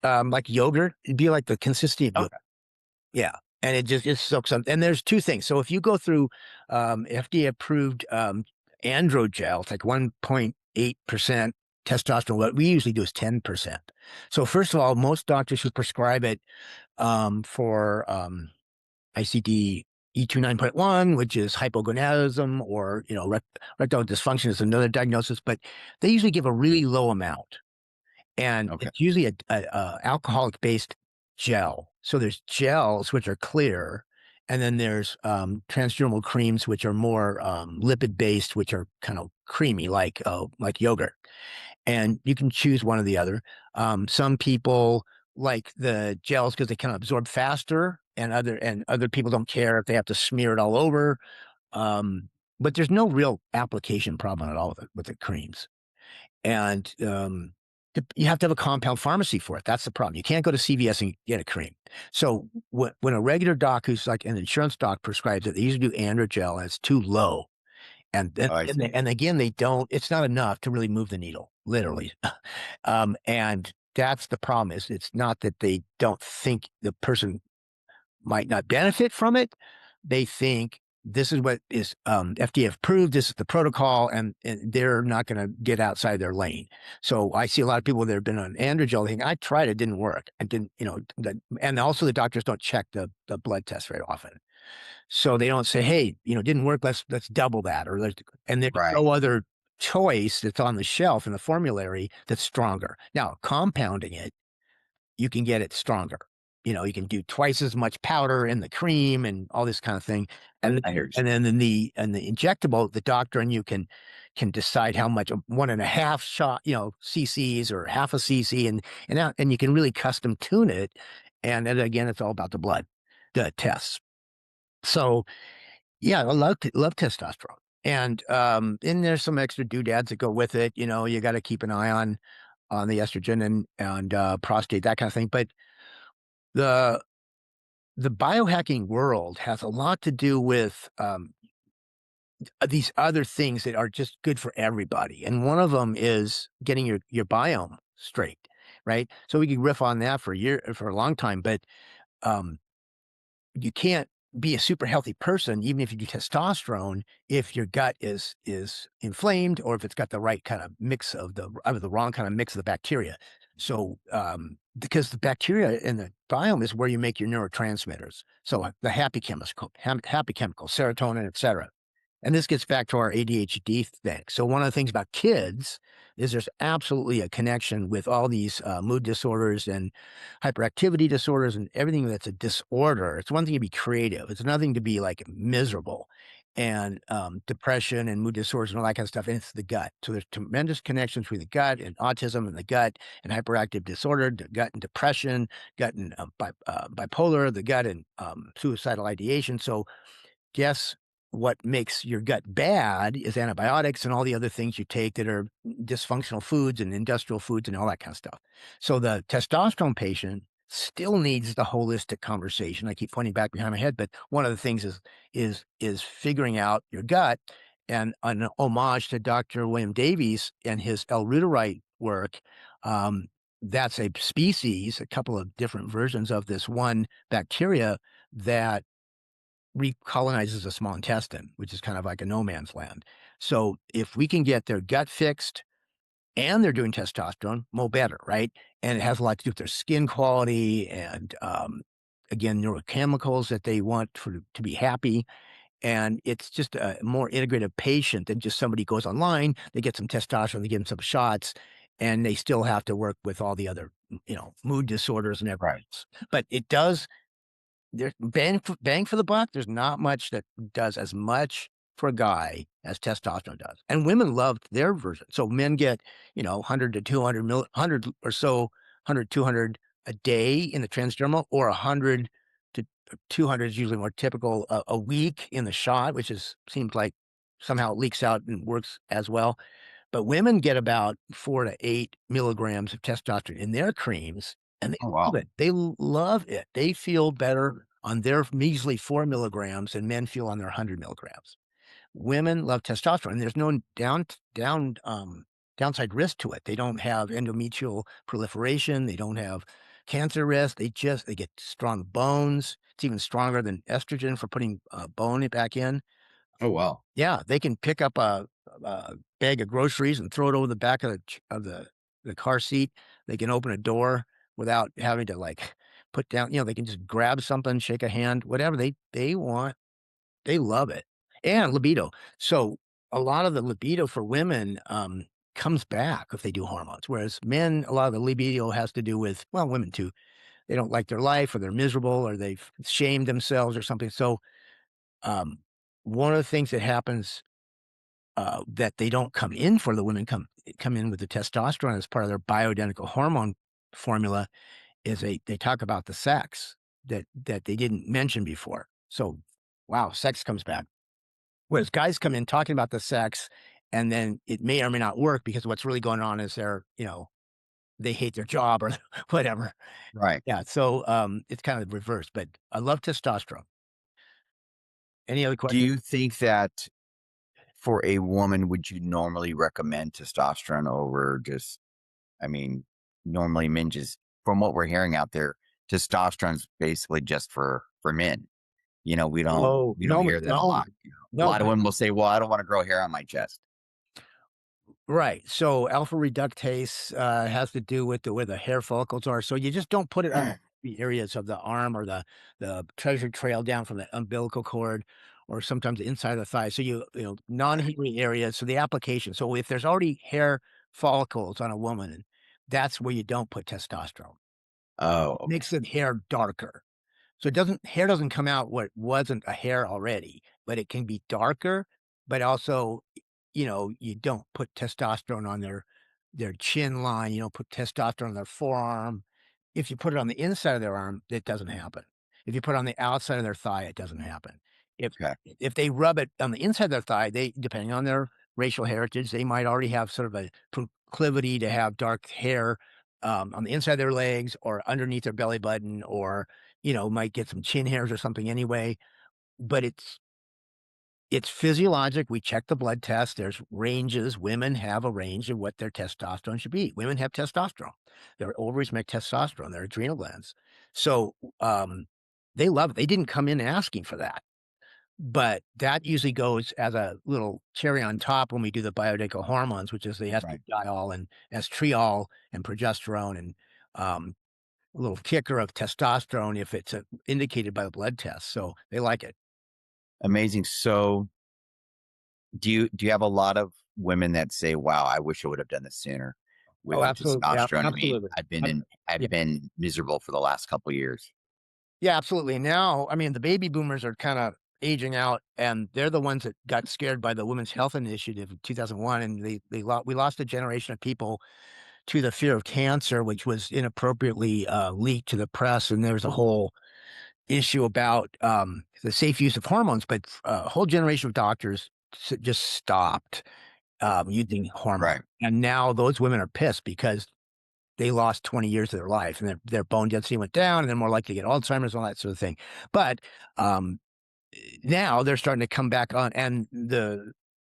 like yogurt. It'd be like the consistency of yogurt. Okay. Yeah, and it soaks up. And there's 2 things. So if you go through, FDA approved, androgel, it's like 1.8% testosterone. What we usually do is 10%. So first of all, most doctors who prescribe it, for, ICD E2 9.1, which is hypogonadism or, erectile dysfunction is another diagnosis, but they usually give a really low amount. And Okay. it's usually a alcoholic-based gel. So there's gels, which are clear, and then there's, transdermal creams, which are more, lipid-based, which are kind of creamy, like yogurt. And you can choose one or the other. Some people like the gels because they can absorb faster, and other people don't care if they have to smear it all over. Um, but there's no real application problem at all with the creams. And, you have to have a compound pharmacy for it. That's the problem. You can't go to CVS and get a cream. So when a regular doc who's like an insurance doc prescribes it, they usually do androgel and it's too low. And then Oh, I see. and again, they don't it's not enough to really move the needle, literally. And that's the problem is it's not that they don't think the person might not benefit from it. They think this is what is FDA approved. This is the protocol, and they're not going to get outside their lane. So I see a lot of people that have been on androgel. They think I tried it, didn't work. I didn't, and also the doctors don't check the blood test very often. So they don't say, hey, didn't work. Let's double that, and there's Right. no other choice that's on the shelf in the formulary that's stronger. Now compounding it you can get it stronger. You can do twice as much powder in the cream and all this kind of thing. And I hear you. and then in the injectable, the doctor and you can decide how much 1.5 shot, cc's or half a cc, and you can really custom tune it. And then again, it's all about the blood, the tests. So yeah, I love testosterone. And there's some extra doodads that go with it. You got to keep an eye on the estrogen and prostate, that kind of thing. But the the biohacking world has a lot to do with these other things that are just good for everybody, and one of them is getting your biome straight, right? So we could riff on that for a long time, but um, you can't be a super healthy person even if you do testosterone if your gut is inflamed or if it's got the right kind of mix of the wrong kind of mix of the bacteria. So because the bacteria in the biome is where you make your neurotransmitters, so the happy chemicals, serotonin, etc. And this gets back to our ADHD thing. So one of the things about kids is there's absolutely a connection with all these mood disorders and hyperactivity disorders and everything that's a disorder. It's one thing to be creative. It's another thing to be like miserable and depression and mood disorders and all that kind of stuff. And it's the gut. So there's tremendous connections between the gut and autism and the gut and hyperactive disorder, the gut and depression, gut and bipolar, the gut and suicidal ideation. So guess what makes your gut bad is antibiotics and all the other things you take that are dysfunctional foods and industrial foods and all that kind of stuff. So the testosterone patient still needs the holistic conversation. I keep pointing back behind my head, but one of the things is figuring out your gut, and an homage to Dr. William Davies and his L-Reuteri work. that's a species, a couple of different versions of this one bacteria that recolonizes the small intestine, which is kind of like a no man's land. So if we can get their gut fixed and they're doing testosterone, mo better, right? And it has a lot to do with their skin quality and again, neurochemicals that they want to be happy. And it's just a more integrative patient than just somebody goes online, they get some testosterone, they give them some shots, and they still have to work with all the other, mood disorders and everything Right. else. But it does there's bang for the buck, there's not much that does as much for a guy as testosterone does, and women love their version. So men get, 100 to 200 100 or so, 100, 200 a day in the transdermal, or 100 to 200 is usually more typical a week in the shot, which seems like somehow it leaks out and works as well. But women get about 4 to 8 milligrams of testosterone in their creams, and they Oh, love wow. it. They love it. They feel better on their measly 4 milligrams than men feel on their 100 milligrams. Women love testosterone. There's no downside risk to it. They don't have endometrial proliferation. They don't have cancer risk. They get strong bones. It's even stronger than estrogen for putting bone back in. Oh, wow. Yeah, they can pick up a bag of groceries and throw it over the back of the car seat. They can open a door without having to, like, put down they can just grab something, shake a hand, whatever they want. They love it. And libido. So, a lot of the libido for women, comes back if they do hormones, whereas men, a lot of the libido has to do with, well, women too. They don't like their life, or they're miserable, or they've shamed themselves or something. So, um, one of the things that happens that they don't come in for, the women come in with the testosterone as part of their bioidentical hormone formula, is they talk about the sex that they didn't mention before. So, wow, sex comes back. Whereas guys come in talking about the sex, and then it may or may not work because what's really going on is they hate their job or whatever. Right. Yeah, so it's kind of reversed. But I love testosterone. Any other Do questions? you think that for a woman, would you normally recommend testosterone over just, I mean, normally men just, from what we're hearing out there, testosterone's basically just for men. We don't Oh we don't no, hear that a no, lot. A no. lot of women will say, "Well, I don't want to grow hair on my chest." Right. So alpha reductase has to do with where the hair follicles are. So you just don't put it on the areas of the arm, or the treasure trail down from the umbilical cord, or sometimes the inside of the thigh. So Right. non-hairy areas. So the application. So if there's already hair follicles on a woman, that's where you don't put testosterone. Oh, okay. Makes the hair darker. So it doesn't hair doesn't come out what wasn't a hair already, but it can be darker, but also, you don't put testosterone on their chin line, you don't put testosterone on their forearm. If you put it on the inside of their arm, it doesn't happen. If you put it on the outside of their thigh, it doesn't happen. If Okay. if they rub it on the inside of their thigh, they depending on their racial heritage, they might already have sort of a proclivity to have dark hair, on the inside of their legs or underneath their belly button, or might get some chin hairs or something anyway. But it's physiologic. We check the blood test. There's ranges. Women have a range of what their testosterone should be. Women have testosterone. Their ovaries make testosterone, their adrenal glands. So they love it. They didn't come in asking for that. But that usually goes as a little cherry on top when we do the bioidentical hormones, which is the Right. estradiol and estriol and progesterone, and um, a little kicker of testosterone if it's indicated by the blood test. So they like it. Amazing. So, do you have a lot of women that say, "Wow, I wish I would have done this sooner Oh, with the absolutely. Yeah, testosterone"? I mean, absolutely. I've been Ab- in Yeah. I've been miserable for the last couple years. Yeah, absolutely. Now, I mean, the baby boomers are kind of aging out, and they're the ones that got scared by the Women's Health Initiative in 2001, and we lost a generation of people to the fear of cancer, which was inappropriately leaked to the press, and there was a whole issue about the safe use of hormones, but a whole generation of doctors just stopped using hormone, Right. and now those women are pissed because they lost 20 years of their life, and their bone density went down, and they're more likely to get Alzheimer's and all that sort of thing. But, now they're starting to come back on, and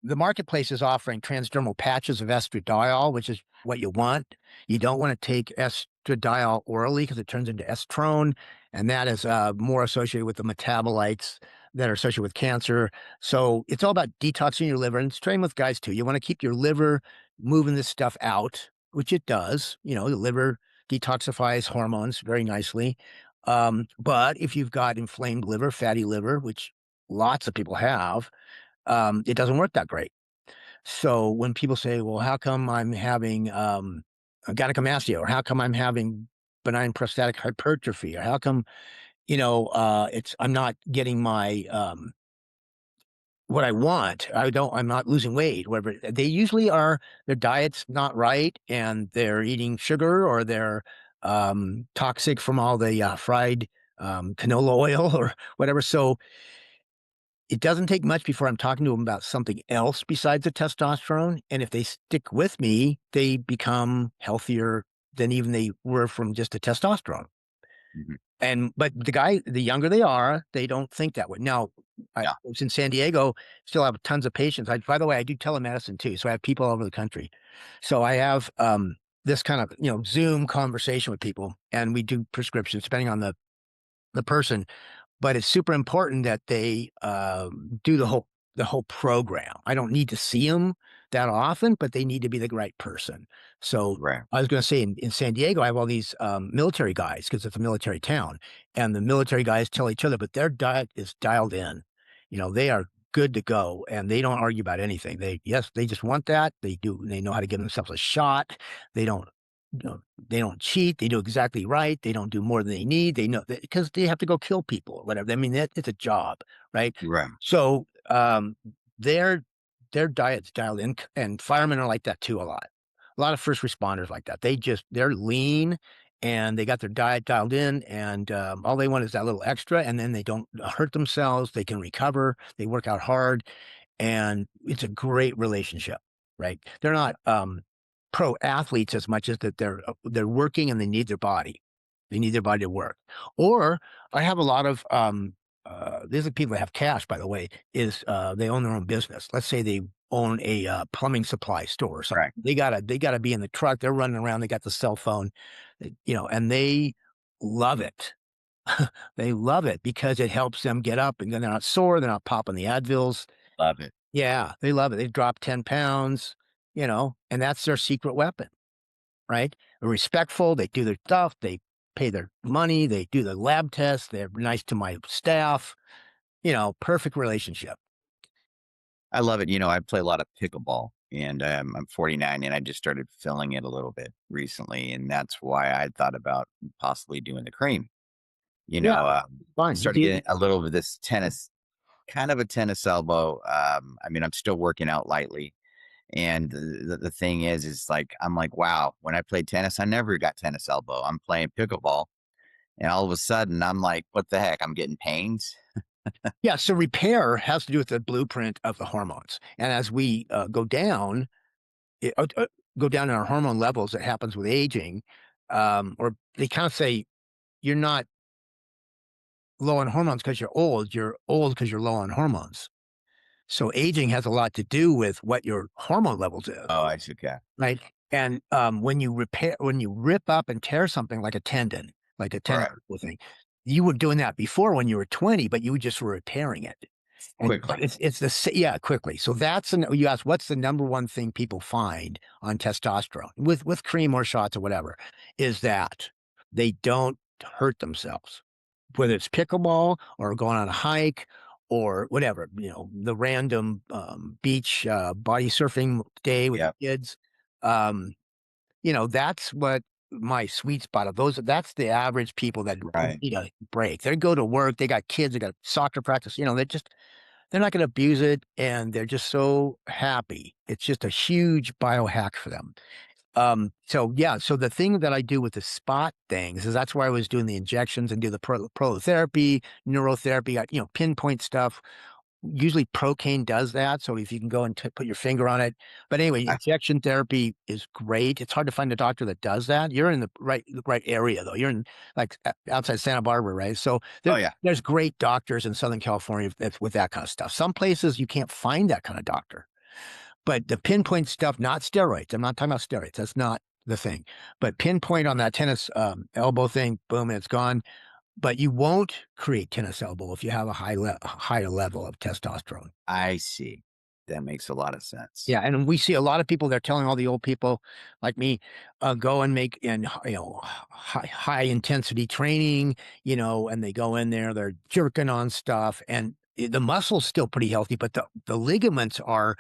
the marketplace is offering transdermal patches of estradiol, which is what you want. You don't want to take estradiol orally because it turns into estrone, and that is more associated with the metabolites that are associated with cancer. So it's all about detoxing your liver, and it's same with guys too. You want to keep your liver moving this stuff out, which it does. You know, the liver detoxifies hormones very nicely. But if you've got inflamed liver, fatty liver, which lots of people have, it doesn't work that great. So when people say, well, how come I'm having gynecomastia, or how come I'm having benign prostatic hypertrophy, or how come, I'm not getting my, what I want. I'm not losing weight, whatever. They usually are, their diet's not right and they're eating sugar, or they're toxic from all the fried canola oil or whatever. So it doesn't take much before I'm talking to them about something else besides the testosterone. And if they stick with me, they become healthier than even they were from just the testosterone. Mhm. But the younger they are, they don't think that way. Now, I Yeah. was in San Diego, still have tons of patients. By the way, I do telemedicine too. So I have people all over the country. So I have this kind of, Zoom conversation with people, and we do prescriptions depending on the person, but it's super important that they do the whole program. I don't need to see them that often, but they need to be the right person. So Right. I was going to say in San Diego, I have all these military guys because it's a military town, and the military guys tell each other, but their diet is dialed in. They are good to go, and they don't argue about anything. They just want that. They do. They know how to give themselves a shot. They don't they don't cheat. They do exactly right. They don't do more than they need. They know that because they have to go kill people or whatever. I mean, it's a job, right? Right. So their their diet's dialed in, and firemen are like that too a lot. A lot of first responders like that. They're lean and they got their diet dialed in, and all they want is that little extra, and then they don't hurt themselves. They can recover. They work out hard, and it's a great relationship, right? They're not pro athletes as much as that they're working and they need their body. They need their body to work. Or I have a lot of these are people that have cash, by the way, is they own their own business. Let's say they own a plumbing supply store or something. Right. They gotta be in the truck. They're running around. They got the cell phone, and they love it. They love it because it helps them get up and then they're not sore. They're not popping the Advils. Love it. Yeah, they love it. They've dropped 10 pounds, and that's their secret weapon, right? They're respectful. They do their stuff. They pay their money. They do the lab tests. They're nice to my staff, perfect relationship. I love it. I play a lot of pickleball, and I'm 49, and I just started filling it a little bit recently, and that's why I thought about possibly doing the cream. You Yeah, know, fine. started getting a little of this tennis, kind of a tennis elbow. I mean, I'm still working out lightly, and the thing is like I'm like, wow. When I played tennis, I never got tennis elbow. I'm playing pickleball, and all of a sudden, I'm like, what the heck? I'm getting pains. Yeah, so repair has to do with the blueprint of the hormones. And as we it, go down in our hormone levels, it happens with aging. Or they kind of say you're not low on hormones because you're old. You're old because you're low on hormones. So aging has a lot to do with what your hormone levels is, Oh, I see. Okay. right? And when you rip up and tear something like a tendon Right. thing, you were doing that before when you were 20, but you just were repairing it. But Quickly. it's yeah, quickly. So you ask, what's the number one thing people find on testosterone with cream or shots or whatever, is that they don't hurt themselves, whether it's pickleball or going on a hike or whatever, the random beach body surfing day with the Yep. kids. Um, that's what my sweet spot of those. That's the average people that Right. need a break. They go to work, they got kids, they got soccer practice. They're not going to abuse it, and they're just so happy. It's just a huge biohack for them. So yeah, so the thing that I do with the spot things is that's where I was doing the injections and do the prolotherapy, neurotherapy, pinpoint stuff. Usually Procaine does that. So if you can go and put your finger on it. But anyway, I, injection therapy is great. It's hard to find a doctor that does that. You're in the right area though. You're in like outside Santa Barbara, right? So oh yeah. there's great doctors in Southern California with that kind of stuff. Some places you can't find that kind of doctor. But the pinpoint stuff, not steroids. I'm not talking about steroids. That's not the thing. But pinpoint on that tennis elbow thing, boom, and it's gone. But you won't create tennis elbow if you have a higher level of testosterone. I see. That makes a lot of sense. Yeah, and we see a lot of people. They're telling all the old people like me, go and make high intensity training, and they go in there, they're jerking on stuff, and the muscle's still pretty healthy, but the ligaments are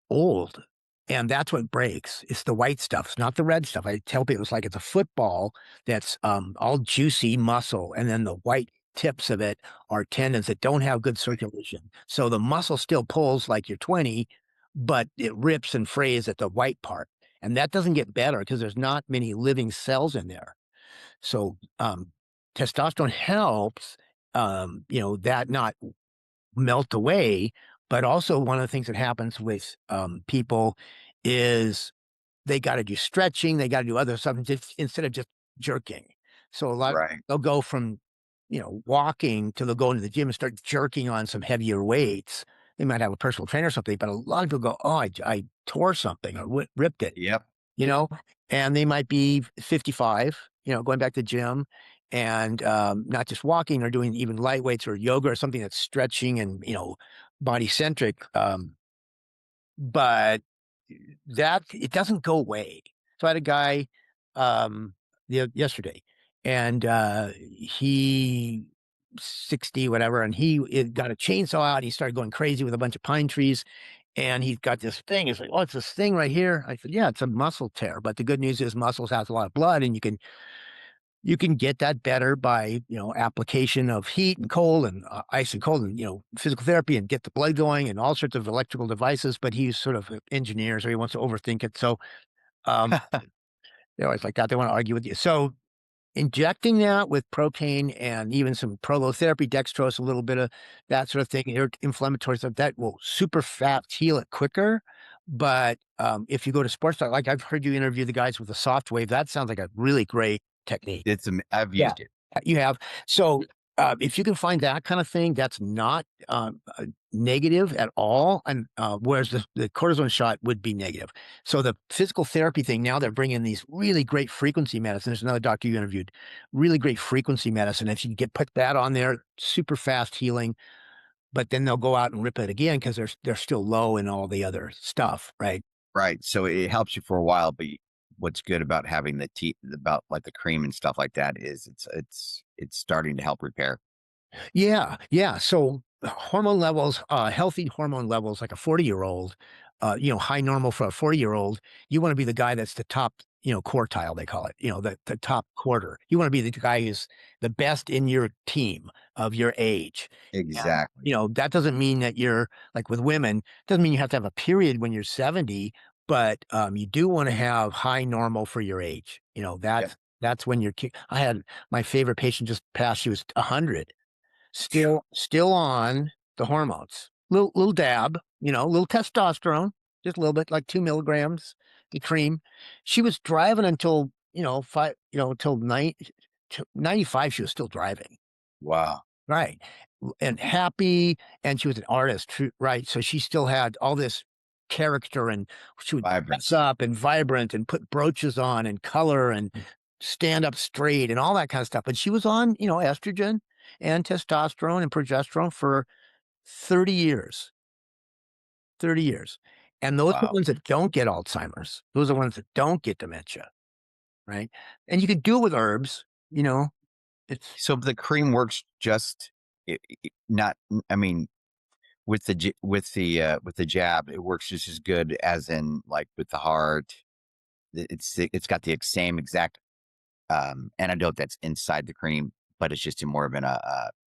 old, and that's what breaks. It's the white stuff. It's not the red stuff. I tell people it's like it's a football that's all juicy muscle, and then the white tips of it are tendons that don't have good circulation. So the muscle still pulls like you're 20, but it rips and frays at the white part. And that doesn't get better because there's not many living cells in there. So testosterone helps, that not melt away. But also, one of the things that happens with people is they got to do stretching, they got to do other stuff instead of just jerking. So a lot Right. they'll go from walking to they'll go into the gym and start jerking on some heavier weights. They might have a personal trainer or something, but a lot of people go, "Oh, I tore something or ripped it," Yep. you know, and they might be 55, going back to the gym and not just walking or doing even light weights or yoga or something that's stretching and, body centric. But that it doesn't go away. So I had a guy yesterday and he 60, whatever, and it got a chainsaw out. He started going crazy with a bunch of pine trees. And he's got this thing. He's like, "Oh, it's this thing right here." I said, "Yeah, it's a muscle tear. But the good news is muscles has a lot of blood, and you can get that better by application of heat and cold and ice and cold and physical therapy and get the blood going and all sorts of electrical devices." But he's sort of an engineer, so he wants to overthink it. So um, they're always like that. They want to argue with you. So injecting that with propane and even some prolotherapy, dextrose, a little bit of that sort of thing, inflammatory stuff, that will super fast heal it quicker. But if you go to sports, like I've heard you interview the guys with the soft wave, that sounds like a really great technique. I've Yeah, used it. you have. So if you can find that kind of thing, that's not negative at all, and whereas the cortisone shot would be negative. So the physical therapy thing, now they're bringing these really great frequency medicine. There's another doctor you interviewed, really great frequency medicine. If you put that on there, super fast healing, but then they'll go out and rip it again because they're still low in all the other stuff, right? Right. So it helps you for a while, but what's good about having the tea, about like the cream and stuff like that, is it's starting to help repair. Yeah, yeah. So hormone levels, healthy hormone levels, like a 40-year-old, high normal for a 40-year-old, you want to be the guy that's the top, quartile, they call it, the top quarter. You want to be the guy who's the best in your team of your age. And, Exactly. that doesn't mean that you're like with women, doesn't mean you have to have a period when you're 70, but you do want to have high normal for your age. Yep. That's when I had my favorite patient just passed, she was 100. Phew. Still on the hormones. Little dab, little testosterone, just a little bit, like 2 milligrams, the cream. She was driving until, until 95, she was still driving. Wow. Right. And happy, and she was an artist, right? So she still had all this character, and she would dress Vibrancy. up and vibrant and put brooches on and color and stand up straight and all that kind of stuff. But she was on, estrogen and testosterone and progesterone for 30 years, 30 years. And those are the Wow. ones that don't get Alzheimer's. Those are the ones that don't get dementia, right? And you can do it with herbs, it's So the cream works just not. I mean, with the with the jab, it works just as good as in like with the heart. It's got the same exact antidote that's inside the cream, but it's just in more of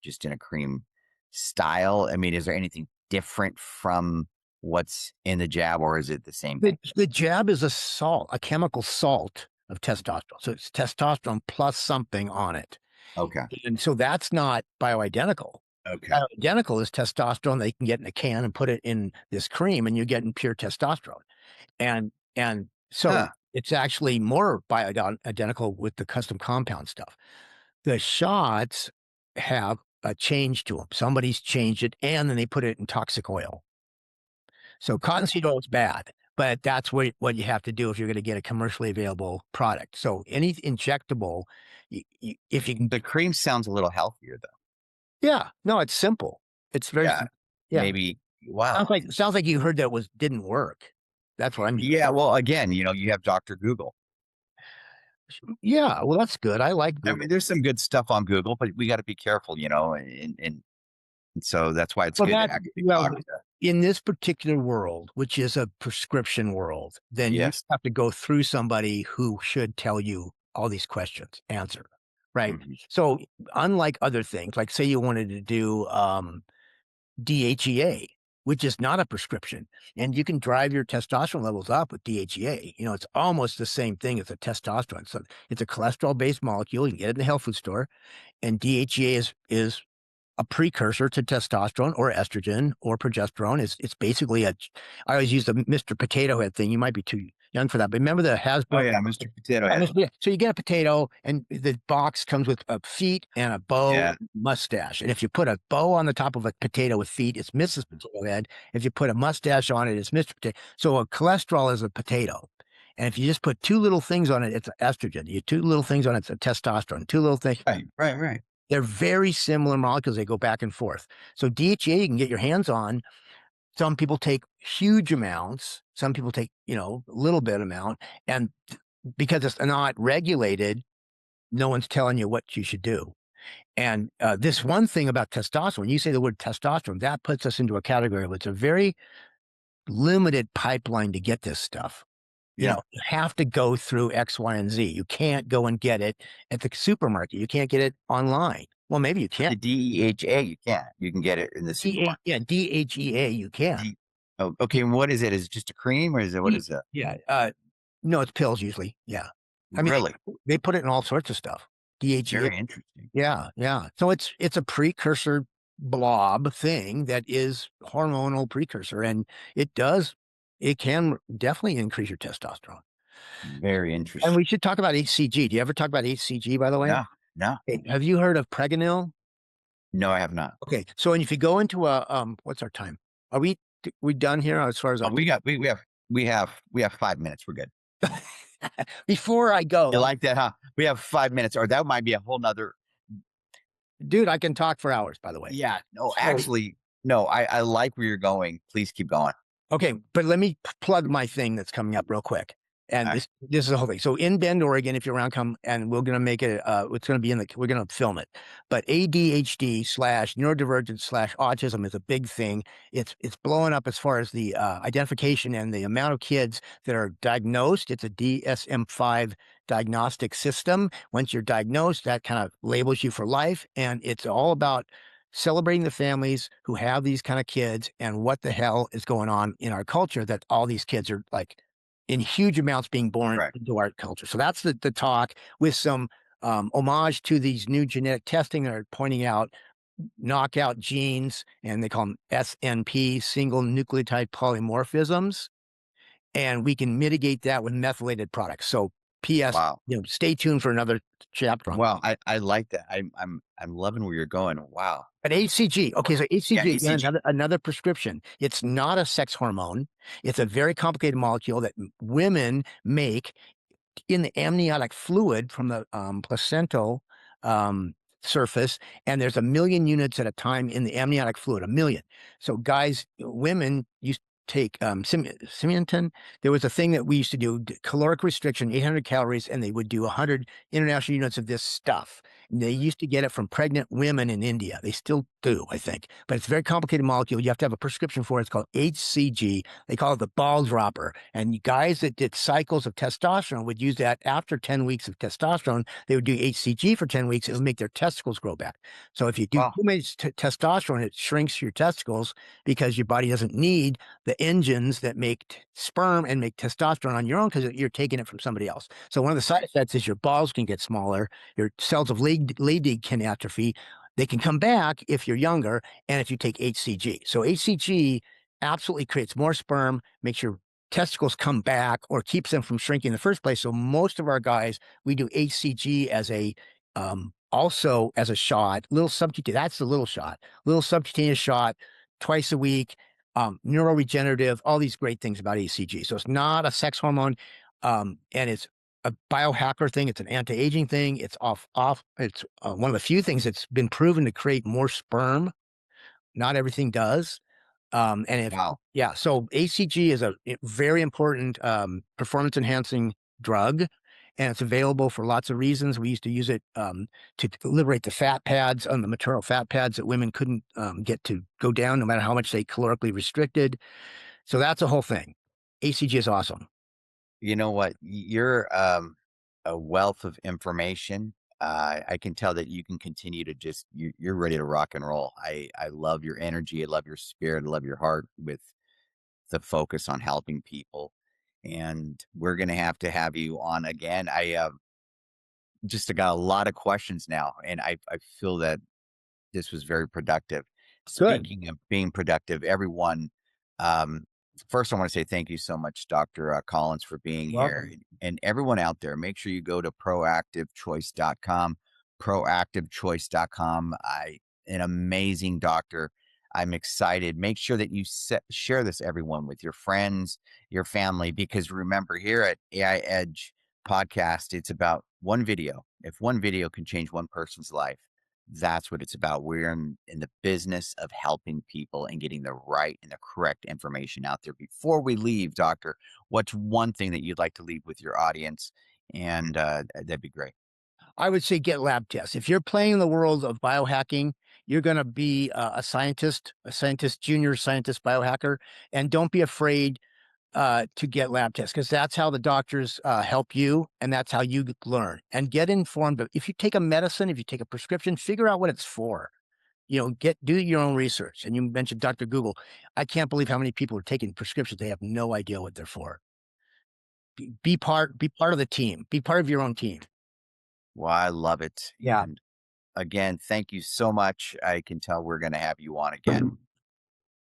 just in a cream style. I mean, is there anything different from what's in the jab, or is it the same thing? the jab is a salt, a chemical salt of testosterone. So it's testosterone plus something on it. Okay. And so that's not bioidentical. Okay. Bioidentical is testosterone they can get in a can and put it in this cream, and you're getting pure testosterone. And so Huh. it's actually more bioidentical with the custom compound stuff. The shots have a change to them. Somebody's changed it, and then they put it in toxic oil. So cottonseed oil is bad, but that's what you have to do if you're going to get a commercially available product. So any injectable, if you can, The cream sounds a little healthier though. yeah, no, it's simple. It's very, Yeah, yeah. maybe. Wow. Sounds like you heard that didn't work. That's what I mean. Yeah. Well, again, you have Dr. Google. Yeah, well, that's good. I like I mean, Google. there's some good stuff on Google, but we got to be careful, and so that's why it's Well, good to actually talk to. in this particular world, which is a prescription world, then you Yes. have to go through somebody who should tell you all these questions, answer, right? Mhm. So unlike other things, like say you wanted to do DHEA, which is not a prescription, and you can drive your testosterone levels up with DHEA. You know, it's almost the same thing as a testosterone. So it's a cholesterol-based molecule. You can get it in the health food store, and DHEA is a precursor to testosterone or estrogen or progesterone. It's basically I always use the Mr. Potato Head thing. You might be too young for that, but remember the Oh Hasbro? yeah, Mr. Potato Head. So you get a potato, and the box comes with a feet and a bow, Yeah. mustache. And if you put a bow on the top of a potato with feet, it's Mrs. Potato Head. If you put a mustache on it, it's Mr. Potato. So a cholesterol is a potato. And if you just put two little things on it, it's estrogen. You two little things on it, it's a testosterone. Two little things. Right. Right. Right. They're very similar molecules. They go back and forth. So DHEA you can get your hands on. Some people take huge amounts. Some people take, a little bit amount. And because it's not regulated, no one's telling you what you should do. And this one thing about testosterone, when you say the word testosterone, that puts us into a category of it's a very limited pipeline to get this stuff. Yeah. You have to go through X, Y, and Z. You can't go and get it at the supermarket. You can't get it online. Well, maybe you The can. DEHA, you can. You can get it in the supermarket. Yeah, DHEA, you can. Oh, okay. And what is it? Is it just a cream, or is it what is it? Yeah. No, it's pills usually. Yeah. I mean, Really? they put it in all sorts of stuff. DHEA. Very interesting. Yeah, yeah. So it's a precursor blob thing that is hormonal precursor, and it can definitely increase your testosterone. Very And interesting. we should talk about HCG. Do you ever talk about HCG, by the way? No, no, Hey, have you heard of Preganil? no, I have not. Okay, so if you go into a what's our time? Are we done here as far as our We have 5 minutes. We're good. before I You go, like that, huh? We have 5 minutes, or that might be a whole nother. dude, I can talk for hours, by the way. Yeah. No, So actually, no. I like where you're going. Please keep going. okay, but let me plug my thing that's coming up real quick. And All right. this is the whole thing. So in Bend, Oregon, if you're around, come and we're gonna make it. It's gonna be we're gonna film it. But ADHD slash neurodivergence slash autism is a big thing. It's blowing up as far as the identification and the amount of kids that are diagnosed. It's a DSM-5 diagnostic system. Once you're diagnosed, that kind of labels you for life, and it's all about celebrating the families who have these kind of kids and what the hell is going on in our culture that all these kids are like in huge amounts being born Correct. into our culture. So that's the talk with some homage to these new genetic testing that are pointing out knockout genes, and they call them SNP, single nucleotide polymorphisms, and we can mitigate that with methylated products. So PS, Wow. stay tuned for another chapter on. Well, I like that. I'm loving where you're going. Wow. But HCG, okay, so Yeah. HCG, again, ECG. another prescription. It's not a sex hormone. It's a very complicated molecule that women make in the amniotic fluid from the placental um, surface, and there's 1 million units at a time in the amniotic fluid, 1 million. So women used to take Simiantin. There was a thing that we used to do, caloric restriction, 800 calories, and they would do 100 international units of this stuff. And they used to get it from pregnant women in India. They still do, I think. But it's a very complicated molecule. You have to have a prescription for it. It's called HCG. They call it the ball dropper. And guys that did cycles of testosterone would use that after 10 weeks of testosterone. They would do HCG for 10 weeks. It would make their testicles grow back. So if you do Wow. too much testosterone, it shrinks your testicles because your body doesn't need the engines that make sperm and make testosterone on your own because you're taking it from somebody else. So one of the side effects is your balls can get smaller. Your cells of Leydig can atrophy. They can come back if you're younger and if you take HCG. So HCG absolutely creates more sperm, makes your testicles come back or keeps them from shrinking in the first place. So most of our guys, we do HCG as also as a shot, little subcutaneous. That's the little shot, little subcutaneous shot twice a week. neuroregenerative, all these great things about ACG. So it's not a sex hormone, and it's a biohacker thing. It's an anti-aging thing. It's off. It's one of the few things that's been proven to create more sperm. Not everything does. And if Wow. yeah, so ACG is a very important performance enhancing drug, and it's available for lots of reasons. We used to use it to liberate the fat pads on the maternal fat pads that women couldn't get to go down, no matter how much they calorically restricted. So that's a whole thing. ACG is awesome. You know what? You're a wealth of information. I can tell that you can continue to just you're ready to rock and roll. I love your energy. I love your spirit. I love your heart with the focus on helping people. And we're gonna have to have you on again. I just got a lot of questions now, and I feel that this was very productive. Good. Speaking of being productive, everyone, um, first, I want to say thank you so much, Dr. Collins, for being here. Welcome. And everyone out there, make sure you go to proactivechoice.com, proactivechoice.com. An amazing doctor. I'm excited. Make sure that you share this, everyone, with your friends, your family, because remember, here at AI Edge Podcast, it's about one video. If one video can change one person's life, that's what it's about. We're in the business of helping people and getting the right and the correct information out there. Before we leave, doctor, what's one thing that you'd like to leave with your audience? And that'd be great. I would say get lab tests. If you're playing in the world of biohacking, you're going to be a scientist, junior scientist biohacker, and don't be afraid to get lab tests, because that's how the doctors help you, and that's how you learn and get informed. But if you take a medicine, if you take a prescription, figure out what it's for. Do your own research. And you mentioned Dr. Google. I can't believe how many people are taking prescriptions. They have no idea what they're for. Be part of the team. Be part of your own team. Well, I love it. Yeah. And again, thank you so much. I can tell we're going to have you on again.